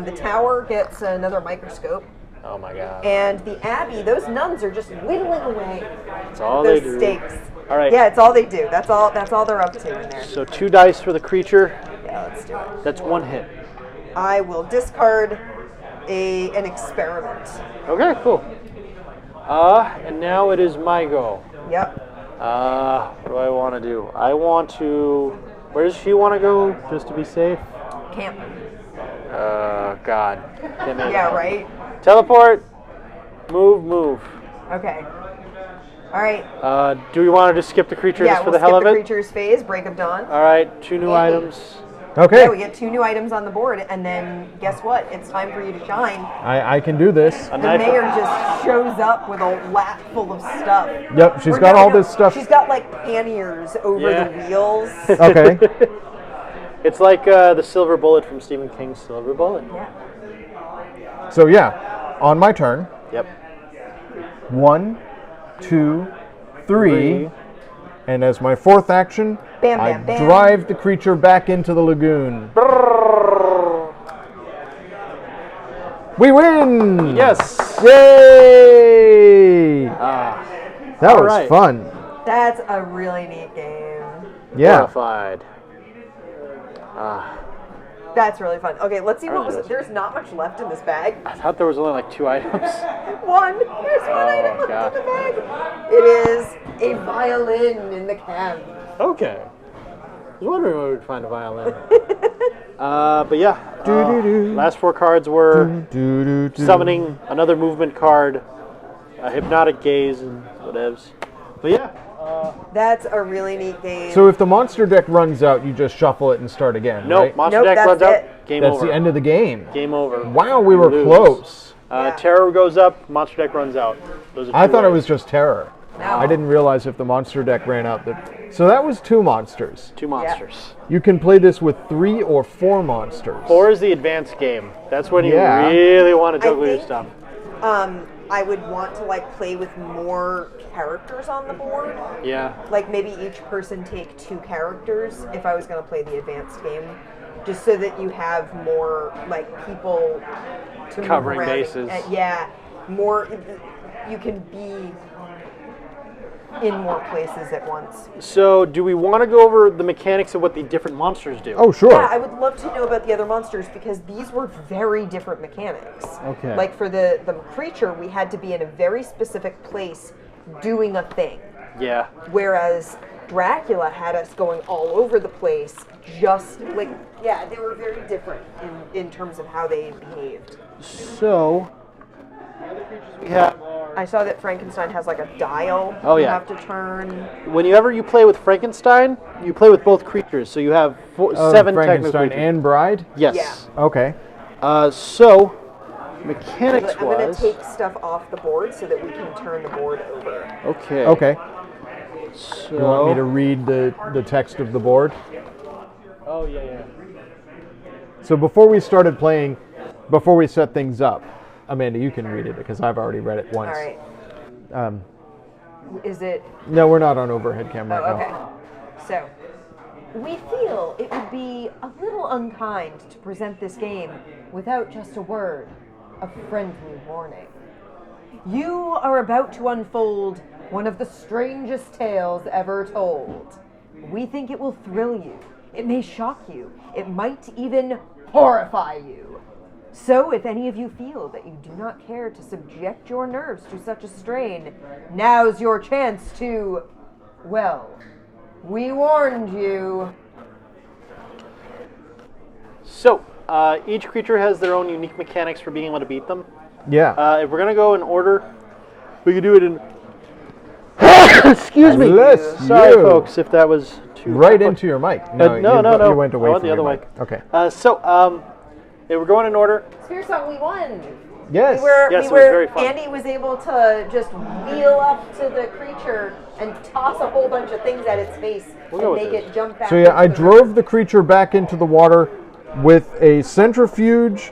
The tower gets another microscope. Oh my god. And the abbey, those nuns are just whittling away That's all those they do. stakes. All right. Yeah, it's all they do. That's all they're up to in there. So 2 dice for the creature. Yeah, let's do it. That's 1 hit. I will discard an experiment. Okay, cool. And now it is my go. Yep. What do I want to do? I want to. Where does she want to go? Just to be safe. Camp. God. Can't make Yeah, it. right? Teleport. Move. Okay. All right. Do we want to just skip the creature Yeah, just for we'll the hell skip of the it? creature's phase, break of dawn. All right, 2 new Yay. items. Okay, Yeah, we get 2 new items on the board, and then guess what? It's time for you to shine. I can do this. A The knife. mayor just shows up with a lap full of stuff. Yep, she's Or got no, all no, this stuff. She's got like panniers over Yeah. the wheels. Okay. It's like the silver bullet from Stephen King's Silver Bullet. Yeah. So yeah, on my turn, Yep. 1, 2, 3, and as my 4th action, Bam, I bam, bam. drive the creature back into the lagoon. We win! Yes. Yay! That was right. fun. That's a really neat game. Yeah. Horrified. That's really fun. Okay, let's see what Alright, was. let's- There's not much left in this bag. I thought there was only like 2 items. One. There's one item left God. in the bag. It is a violin in the cab. Okay. I was wondering where we'd find a violin. But yeah. Doo-doo-doo. Last 4 cards were Do-do-do. summoning another movement card, a hypnotic gaze, and whatevs. But yeah. That's a really neat game. So if the monster deck runs out, you just shuffle it and start again, Nope. right? Monster Nope, deck that's runs out. it. Game That's over. the end of the game. Game over. Wow, we were Lose. close. Yeah. Terror goes up. Monster deck runs out. Those are I 2 thought it ways. was just terror. No. I didn't realize if the monster deck ran out. So that was 2 monsters. 2 monsters. You can play this with 3 or 4 monsters. 4 is the advanced game. That's when you Yeah. really want to I juggle your think- stuff. I would want to like play with more characters on the board. Yeah. Like maybe each person take 2 characters if I was going to play the advanced game, just so that you have more like people to move Covering around. bases. Yeah, more. You can be in more places at once. So, do we want to go over the mechanics of what the different monsters do? Oh, sure. Yeah, I would love to know about the other monsters because these were very different mechanics. Okay. Like for the creature, we had to be in a very specific place doing a thing. Yeah. Whereas Dracula had us going all over the place, just like, yeah, they were very different in terms of how they behaved. So, the other creatures we have are. I saw that Frankenstein has like a dial Oh, you yeah. have to turn. Whenever you play with Frankenstein, you play with both creatures. So you have 7 technical Frankenstein creatures. and Bride? Yes. Yeah. Okay. So, mechanics I'm going to was. take stuff off the board so that we can turn the board over. Okay. Okay. So. You want me to read the text of the board? Oh, yeah. So before we started playing, before we set things up, Amanda, you can read it because I've already read it once. All right. Um, Is it? no, we're not on overhead cam right Oh, now. okay. So, we feel it would be a little unkind to present this game without just a word of friendly warning. You are about to unfold one of the strangest tales ever told. We think it will thrill you. It may shock you. It might even horrify you. So, if any of you feel that you do not care to subject your nerves to such a strain, now's your chance to, well, we warned you. So, each creature has their own unique mechanics for being able to beat them. Yeah. If we're going to go in order, we can do it in. Excuse me. Bless Sorry, you. folks, if that was right into your mic. No. You went away I went from the other your way. mic. Okay. Yeah, we're going in order. Spear Song, we won. Yes. Yes, it was very fun. Andy was able to just wheel up to the creature and toss a whole bunch of things at its face and make it jump back. So yeah, I drove the creature back into the water with a centrifuge,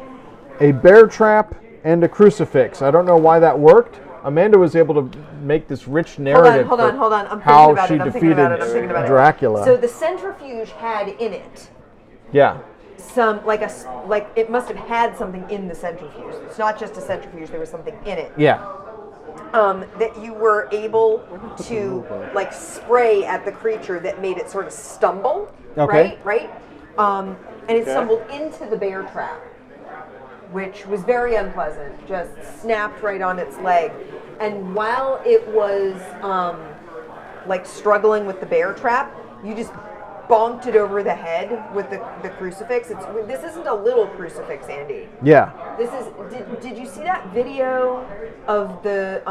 a bear trap, and a crucifix. I don't know why that worked. Amanda was able to make this rich narrative Hold on. I'm how thinking she about it. defeated Dracula. So the centrifuge had in it Yeah. some like it must have had something in the centrifuge. It's not just a centrifuge. There was something in it. Yeah. That you were able to like spray at the creature that made it sort of stumble. Okay. Right. And it stumbled into the bear trap, which was very unpleasant. Just snapped right on its leg, and while it was like struggling with the bear trap, you just bonked it over the head with the crucifix. This isn't a little crucifix, Andy. Yeah. This is. Did you see that video of the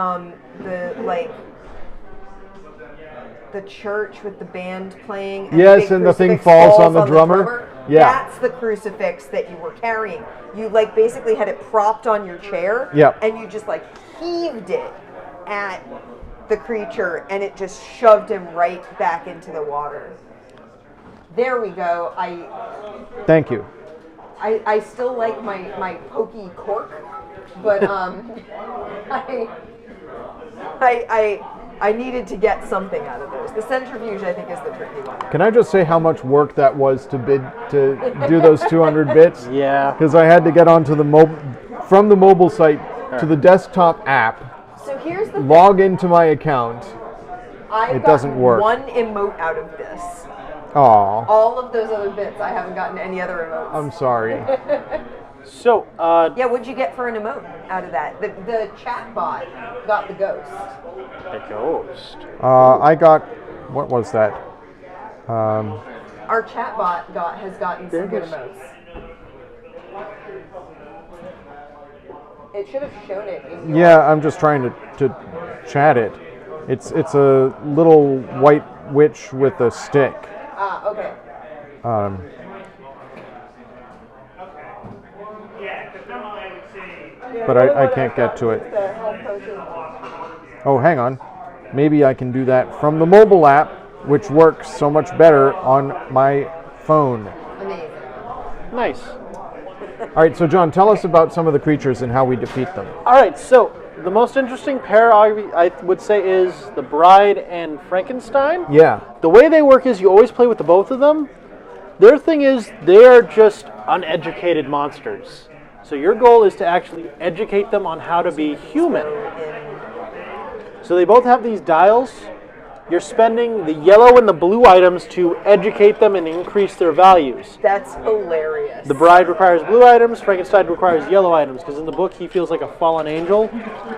church with the band playing? And Yes, the and the thing crucifix falls on the drummer? Yeah. That's the crucifix that you were carrying. You like basically had it propped on your chair. Yep. And you just like heaved it at the creature, and it just shoved him right back into the water. There we go. Thank you. I still like my pokey cork, but I needed to get something out of those. The centrifuge, I think, is the tricky one. Can I just say how much work that was to do those 200 bits? Yeah. Because I had to get onto from the mobile site to the desktop app, So here's the log into my account. I've doesn't work. One emote out of this. Aw, All of those other bits, I haven't gotten any other emotes. I'm sorry. So, Yeah, what'd you get for an emote out of that? The chat bot got the ghost. the ghost. I got, what was that? Our chat bot has gotten some good emotes. It should have shown it. In Yeah, I'm just trying to chat it. It's a little white witch with a stick. Ah, okay. But I can't get to it. The health potion. Oh, hang on. Maybe I can do that from the mobile app, which works so much better on my phone. Amazing. Nice. All right, so John, tell us about some of the creatures and how we defeat them. All right, so the most interesting pair I would say is the Bride and Frankenstein. Yeah. The way they work is you always play with the both of them. Their thing is they are just uneducated monsters. So your goal is to actually educate them on how to be human. So they both have these dials. You're spending the yellow and the blue items to educate them and increase their values. That's hilarious. The Bride requires blue items, Frankenstein requires yellow items, because in the book he feels like a fallen angel,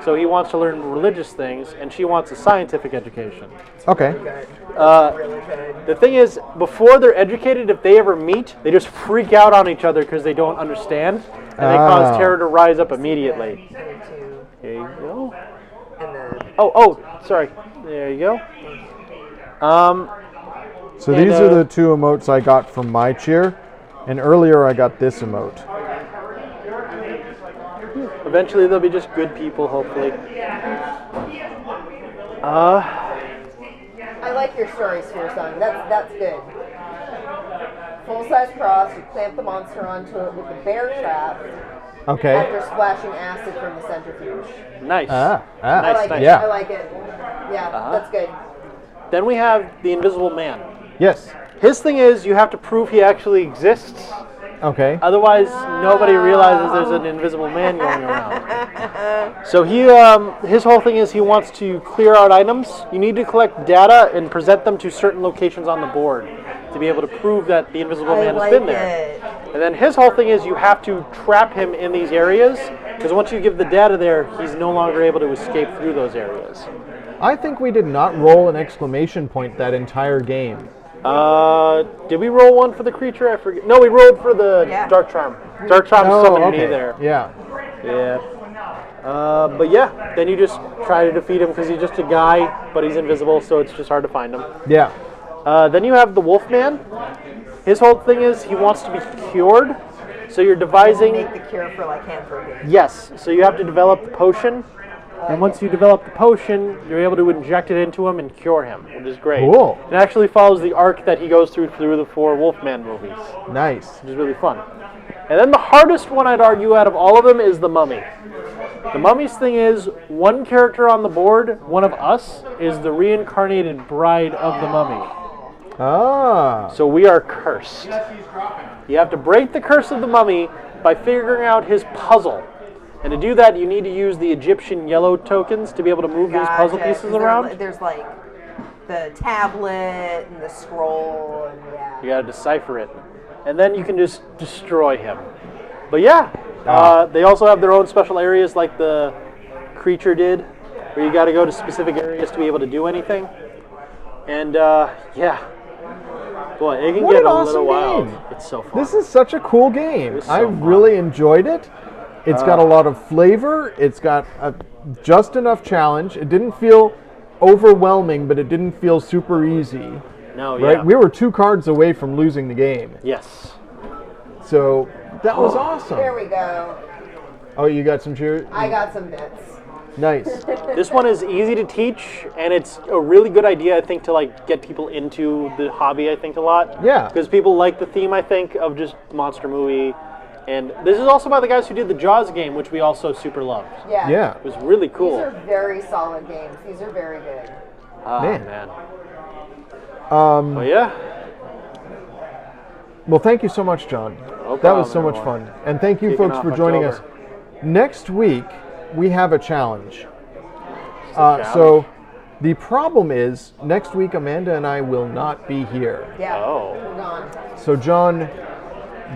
so he wants to learn religious things, and she wants a scientific education. Okay. Really good. The thing is, before they're educated, if they ever meet, they just freak out on each other because they don't understand, and they cause terror to rise up immediately. There you go. Oh, sorry. There you go. So these are the two emotes I got from my cheer, and earlier I got this emote. Eventually they'll be just good people, hopefully. I like your story, Sphere Song. That's good. Full-size cross, you clamp the monster onto it with the bear trap Okay. after splashing acid from the centrifuge. Nice. I like it. Yeah. I like it. Yeah, that's good. Then we have the Invisible Man. Yes. His thing is you have to prove he actually exists. Okay. Otherwise, nobody realizes there's an invisible man going around. So his whole thing is he wants to clear out items. You need to collect data and present them to certain locations on the board to be able to prove that the invisible man has been there. And then his whole thing is you have to trap him in these areas, because once you give the data there, he's no longer able to escape through those areas. I think we did not roll an exclamation point that entire game. Did we roll one for the creature? I forget. No, we rolled for the Dark Charm. Dark Charm summoned me there. Yeah. Yeah. But yeah, then you just try to defeat him because he's just a guy, but he's invisible, so it's just hard to find him. Yeah. Then you have the Wolfman. His whole thing is he wants to be cured. So you're devising... Make the cure for lycanthropy. Yes. So you have to develop the potion. And once you develop the potion, you're able to inject it into him and cure him, which is great. Cool. It actually follows the arc that he goes through the 4 Wolfman movies, Nice. which is really fun. And then the hardest one, I'd argue, out of all of them is the Mummy. The Mummy's thing is, one character on the board, one of us, is the reincarnated bride of the Mummy. Ah. So we are cursed. You have to break the curse of the Mummy by figuring out his puzzle. And to do that, you need to use the Egyptian yellow tokens to be able to move these puzzle pieces around. There's like the tablet and the scroll, and yeah. You got to decipher it. And then you can just destroy him. But yeah, they also have their own special areas like the creature did, where you got to go to specific areas to be able to do anything. And yeah. Boy, it can What get an a awesome little wild. game. It's so fun. This is such a cool game. It's so I fun. really enjoyed it. It's got a lot of flavor. It's got just enough challenge. It didn't feel overwhelming, but it didn't feel super easy. No, Right? yeah. We were 2 cards away from losing the game. Yes. So that was awesome. There we go. Oh, you got some cheers? I got some bits. Nice. This one is easy to teach, and it's a really good idea, I think, to like get people into the hobby, I think, a lot. Yeah. Because people like the theme, I think, of just monster movie. And this is also by the guys who did the Jaws game, which we also super loved. Yeah. Yeah. It was really These cool. are very solid games. These are very good. Man. But yeah. Well, thank you so much, John. No That was so problem, much everyone. fun. And thank you, Kicking folks, off for joining us. October. Next week, we have a challenge. challenge? So the problem is, next week, Amanda and I will not be here. Yeah. Oh. We're gone. So, John,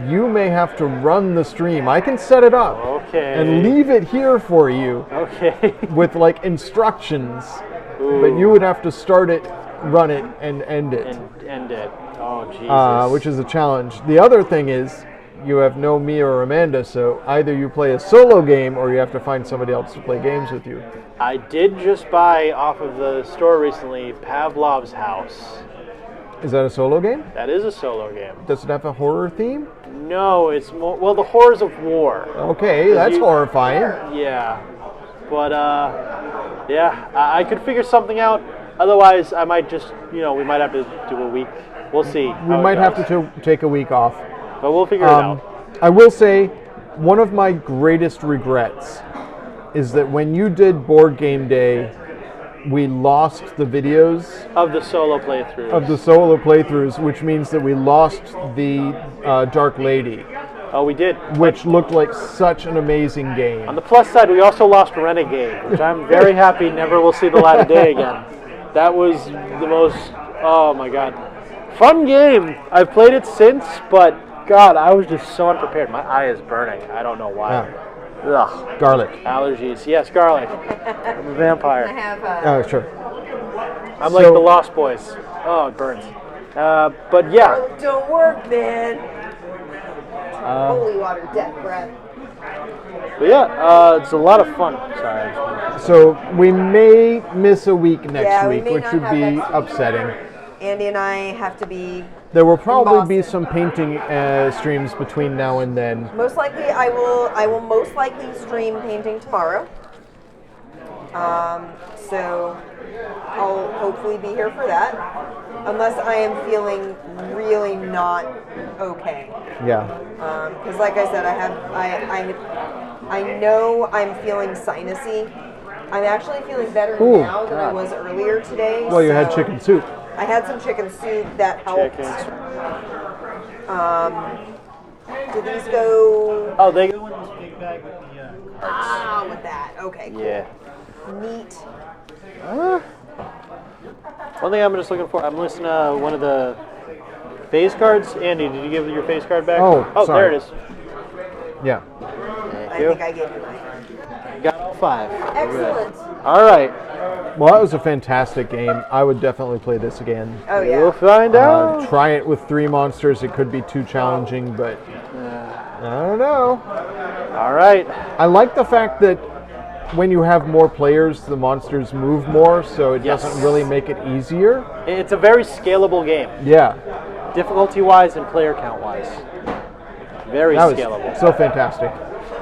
you may have to run the stream. I can set it up Okay. and leave it here for you Okay. with like instructions, Ooh. but you would have to start it, run it, and end it, And end it. Oh, Jesus. which is a challenge. The other thing is, you have no me or Amanda, so either you play a solo game or you have to find somebody else to play games with you. I did just buy off of the store recently Pavlov's House. Is that a solo game? That is a solo game. Does it have a horror theme? No, it's more, well, the horrors of war. Okay, that's you- horrifying. Yeah. But, yeah, I could figure something out. Otherwise, I might just, we might have to do a week. We'll see. We might have to take a week off. But we'll figure it out. I will say, one of my greatest regrets is that when you did Board Game Day, we lost the videos Of the solo playthroughs. of the solo playthroughs, which means that we lost the Dark Lady, Oh, we did. which looked like such an amazing game. On the plus side, we also lost Renegade, which I'm very happy never will see the light of day again. That was the most, oh my god. Fun game. I've played it since, but God, I was just so unprepared. My eye is burning. I don't know why. Ugh. Garlic. Allergies. Yes, garlic. I'm a I vampire. have Oh, sure. I'm like the Lost Boys. Oh, it burns. But yeah. Don't work, man. Holy water, death breath. But yeah, it's a lot of fun. Sorry. I just wanted So we may miss a week next Yeah, we week, may which not would have be next week. upsetting. Andy and I have to be. There will probably be Boston. some painting streams between now and then. Most likely, I will most likely stream painting tomorrow. So I'll hopefully be here for that, unless I am feeling really not okay. Yeah. Because, like I said, I know I'm feeling sinusy. I'm actually feeling better Ooh. now than I was earlier today. Well, you had so chicken soup. I had some chicken soup that helped. Chicken. Do these go? Oh, they go in this big bag with the Ah, with that. Okay, cool. Yeah. Neat. One thing I'm just looking for, I'm listening to one of the phase cards. Andy, did you give your phase card back? Oh, sorry. there it is. Yeah. Thank I you. think I gave you mine. You got all 5. Excellent. All right. Well, that was a fantastic game. I would definitely play this again. Oh We'll yeah. find out. Try it with 3 monsters. It could be too challenging, but I don't know. All right. I like the fact that when you have more players, the monsters move more, so it Yes. doesn't really make it easier. It's a very scalable game, Yeah, difficulty-wise and player count-wise. Very that was scalable. so fantastic.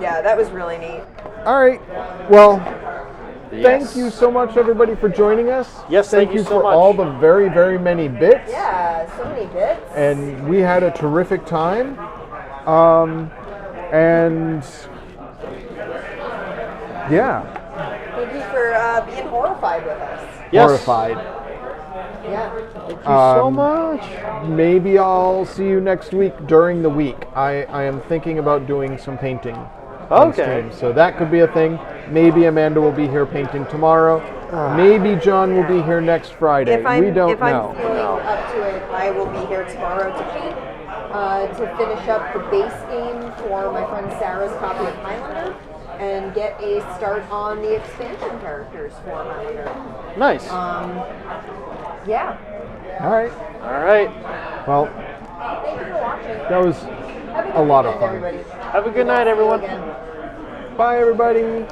Yeah, that was really neat. All right, well, Yes. thank you so much, everybody, for joining us. Yes, thank you so for much. all the very, very many bits. Yeah, so many bits. And we had a terrific time. And yeah, Thank you for being horrified with us. Yes. Horrified. Yeah. Thank you so much. Maybe I'll see you next week during the week. I am thinking about doing some painting on Okay. stream, so that could be a thing. Maybe Amanda will be here painting tomorrow. Maybe John will be here next Friday. If I'm, we don't if know. I'm feeling up to it, I will be here tomorrow to paint, to finish up the base game for my friend Sarah's copy of Highlander, and get a start on the expansion characters for Highlander. Nice. Yeah. All right. All right. Well, Thank you for watching. that was Have a lot of good fun. night, everybody. Have a good night, everyone. Again. Bye, everybody.